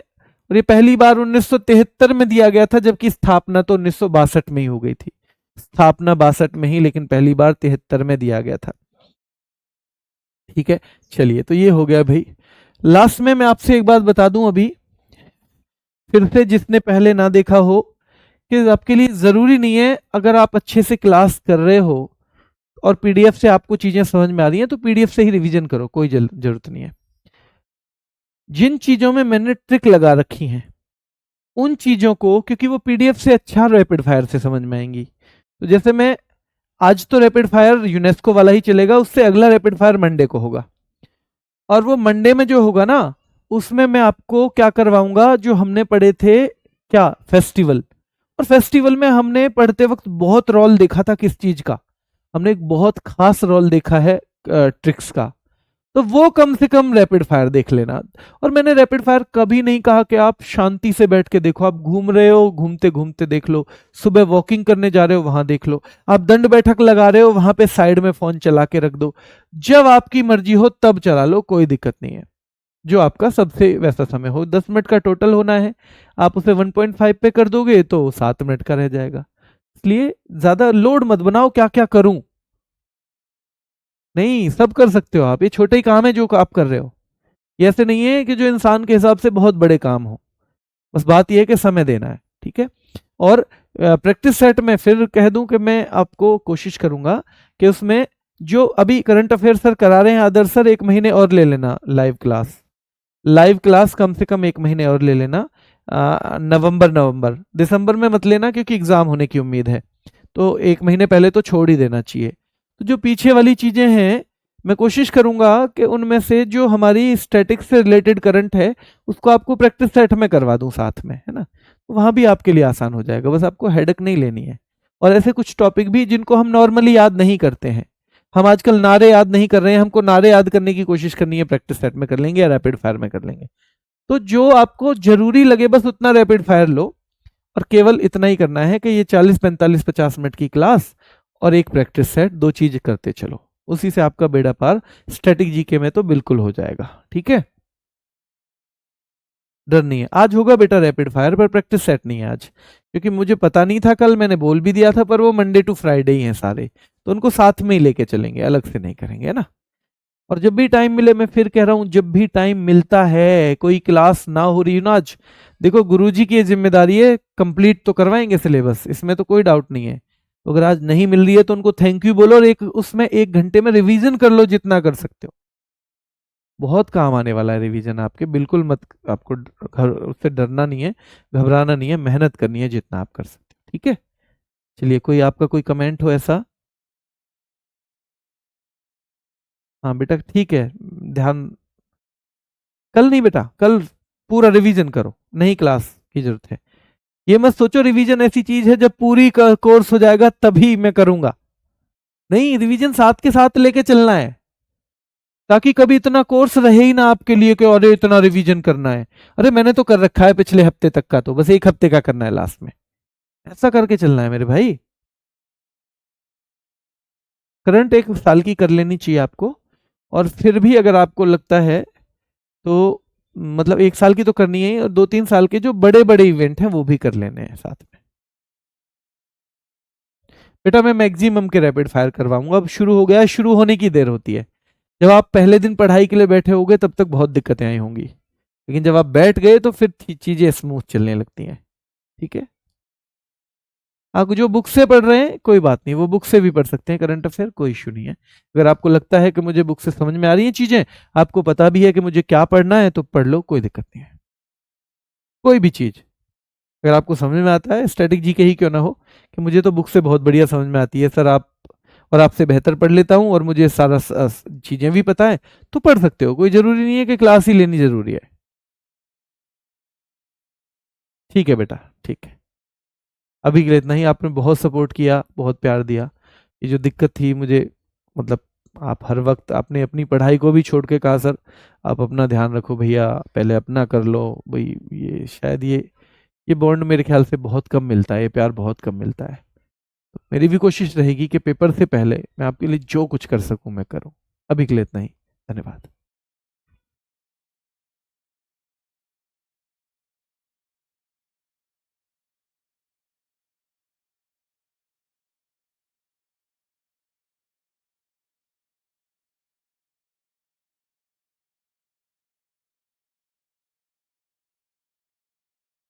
और ये पहली बार 1973 में दिया गया था, जबकि स्थापना तो 1962 में ही हो गई थी। स्थापना 62 में ही, लेकिन पहली बार 73 में दिया गया था, ठीक है। चलिए, तो ये हो गया भाई। लास्ट में मैं आपसे एक बात बता दूं अभी फिर से, जिसने पहले ना देखा हो, कि आपके लिए जरूरी नहीं है अगर आप अच्छे से क्लास कर रहे हो और PDF से आपको चीजें समझ में आ रही हैं तो PDF से ही रिवीजन करो, कोई जरूरत नहीं है। जिन चीजों में मैंने ट्रिक लगा रखी है उन चीजों को, क्योंकि वो PDF से अच्छा रैपिड फायर से समझ में आएंगी, तो जैसे मैं आज तो रैपिड फायर यूनेस्को वाला ही चलेगा, उससे अगला रैपिड फायर मंडे को होगा, और वो मंडे में जो होगा ना उसमें मैं आपको क्या करवाऊंगा, जो हमने पढ़े थे क्या, फेस्टिवल। और फेस्टिवल में हमने पढ़ते वक्त बहुत रोल देखा था, किस चीज का? हमने एक बहुत खास रोल देखा है ट्रिक्स का, तो वो कम से कम रैपिड फायर देख लेना। और मैंने रैपिड फायर कभी नहीं कहा कि आप शांति से बैठ के देखो, आप घूम रहे हो घूमते घूमते देख लो, सुबह वॉकिंग करने जा रहे हो वहां देख लो, आप दंड बैठक लगा रहे हो वहां पे साइड में फोन चला के रख दो, जब आपकी मर्जी हो तब चला लो, कोई दिक्कत नहीं है, जो आपका सबसे वैसा समय हो। 10 मिनट का टोटल होना है, आप उसे 1.5 पे कर दोगे तो 7 मिनट का रह जाएगा, इसलिए ज्यादा लोड मत बनाओ क्या क्या करूं, नहीं सब कर सकते हो आप, ये छोटे ही काम है जो आप कर रहे हो, ये ऐसे नहीं है कि जो इंसान के हिसाब से बहुत बड़े काम हो, बस बात यह है कि समय देना है, ठीक है। और प्रैक्टिस सेट में फिर कह दूं कि मैं आपको कोशिश करूंगा कि उसमें जो अभी करंट अफेयर सर करा रहे हैं आदर्श सर, 1 महीने और ले लेना लाइव क्लास कम से कम 1 महीने और ले लेना, नवंबर दिसंबर में मत लेना क्योंकि एग्जाम होने की उम्मीद है, तो 1 महीने पहले तो छोड़ ही देना चाहिए। तो जो पीछे वाली चीजें हैं मैं कोशिश करूंगा कि उनमें से जो हमारी स्टैटिक्स से रिलेटेड करंट है उसको आपको प्रैक्टिस सेट में करवा दूं साथ में, है ना, तो वहां भी आपके लिए आसान हो जाएगा, बस आपको हेडेक नहीं लेनी है। और ऐसे कुछ टॉपिक भी जिनको हम नॉर्मली याद नहीं करते हैं, हम आजकल नारे याद नहीं कर रहे हैं, हमको नारे याद करने की कोशिश करनी है, प्रैक्टिस सेट में कर लेंगे या रैपिड फायर में कर लेंगे। तो जो आपको जरूरी लगे बस उतना रैपिड फायर लो, और केवल इतना ही करना है कि ये 40 45 50 मिनट की क्लास और एक प्रैक्टिस सेट, दो चीज करते चलो, उसी से आपका बेड़ा पार स्टैटिक जीके में तो बिल्कुल हो जाएगा। ठीक है, डर नहीं है। आज होगा बेटा रैपिड फायर, पर प्रैक्टिस सेट नहीं है आज, क्योंकि मुझे पता नहीं था, कल मैंने बोल भी दिया था, पर वो मंडे टू फ्राइडे ही हैं सारे, तो उनको साथ में ही लेके चलेंगे, अलग से नहीं करेंगे, है ना। और जब भी टाइम मिले, मैं फिर कह रहा हूं, जब भी टाइम मिलता है, कोई क्लास ना हो रही ना आज, देखो गुरुजी की ये जिम्मेदारी है, कंप्लीट तो करवाएंगे सिलेबस, इसमें तो कोई डाउट नहीं है। तो अगर आज नहीं मिल रही है तो उनको थैंक यू बोलो, और एक उसमें 1 घंटे में रिवीजन कर लो जितना कर सकते हो, बहुत काम आने वाला है रिवीजन आपके, बिल्कुल मत, आपको उससे डरना नहीं है, घबराना नहीं है, मेहनत करनी है जितना आप कर सकते हो। ठीक है, चलिए, कोई आपका कोई कमेंट हो ऐसा? हाँ बेटा ठीक है, ध्यान, कल नहीं बेटा, कल पूरा रिवीजन करो, नहीं क्लास की जरूरत है। ये मत सोचो रिवीजन ऐसी चीज है जब पूरी कोर्स हो जाएगा तभी मैं करूंगा, नहीं, रिवीजन साथ के साथ लेके चलना है, ताकि कभी इतना कोर्स रहे ही ना आपके लिए कि अरे इतना रिवीजन करना है, अरे मैंने तो कर रखा है पिछले हफ्ते तक का, तो बस एक हफ्ते का करना है लास्ट में, ऐसा करके चलना है मेरे भाई। करंट 1 साल की कर लेनी चाहिए आपको, और फिर भी अगर आपको लगता है तो मतलब 1 साल की तो करनी है, और 2 3 साल के जो बड़े बड़े इवेंट हैं वो भी कर लेने हैं साथ में। बेटा मैं मैक्सिमम के रैपिड फायर करवाऊंगा, अब शुरू हो गया है, शुरू होने की देर होती है, जब आप पहले दिन पढ़ाई के लिए बैठे होगे तब तक बहुत दिक्कतें आई होंगी, लेकिन जब आप बैठ गए तो फिर चीजें स्मूथ चलने लगती हैं। ठीक है, आप जो बुक से पढ़ रहे हैं कोई बात नहीं, वो बुक से भी पढ़ सकते हैं करंट अफेयर, कोई इश्यू नहीं है। अगर आपको लगता है कि मुझे बुक से समझ में आ रही हैं चीजें, आपको पता भी है कि मुझे क्या पढ़ना है, तो पढ़ लो, कोई दिक्कत नहीं है। कोई भी चीज अगर आपको समझ में आता है, स्टैटिक जी के ही क्यों ना हो, कि मुझे तो बुक से बहुत बढ़िया समझ में आती है सर, आप और आपसे बेहतर पढ़ लेता हूँ, और मुझे सारा चीजें भी पता है, तो पढ़ सकते हो, कोई जरूरी नहीं है कि क्लास ही लेनी जरूरी है। ठीक है बेटा, ठीक है, अभी के लिए इतना ही। आपने बहुत सपोर्ट किया, बहुत प्यार दिया। ये जो दिक्कत थी मुझे, मतलब आप हर वक्त आपने अपनी पढ़ाई को भी छोड़ के कहा सर आप अपना ध्यान रखो भैया, पहले अपना कर लो भाई, ये शायद ये बॉन्ड मेरे ख्याल से बहुत कम मिलता है, ये प्यार बहुत कम मिलता है। तो मेरी भी कोशिश रहेगी कि पेपर से पहले मैं आपके लिए जो कुछ कर सकूं मैं करूं। अभी के लिए इतना ही, धन्यवाद।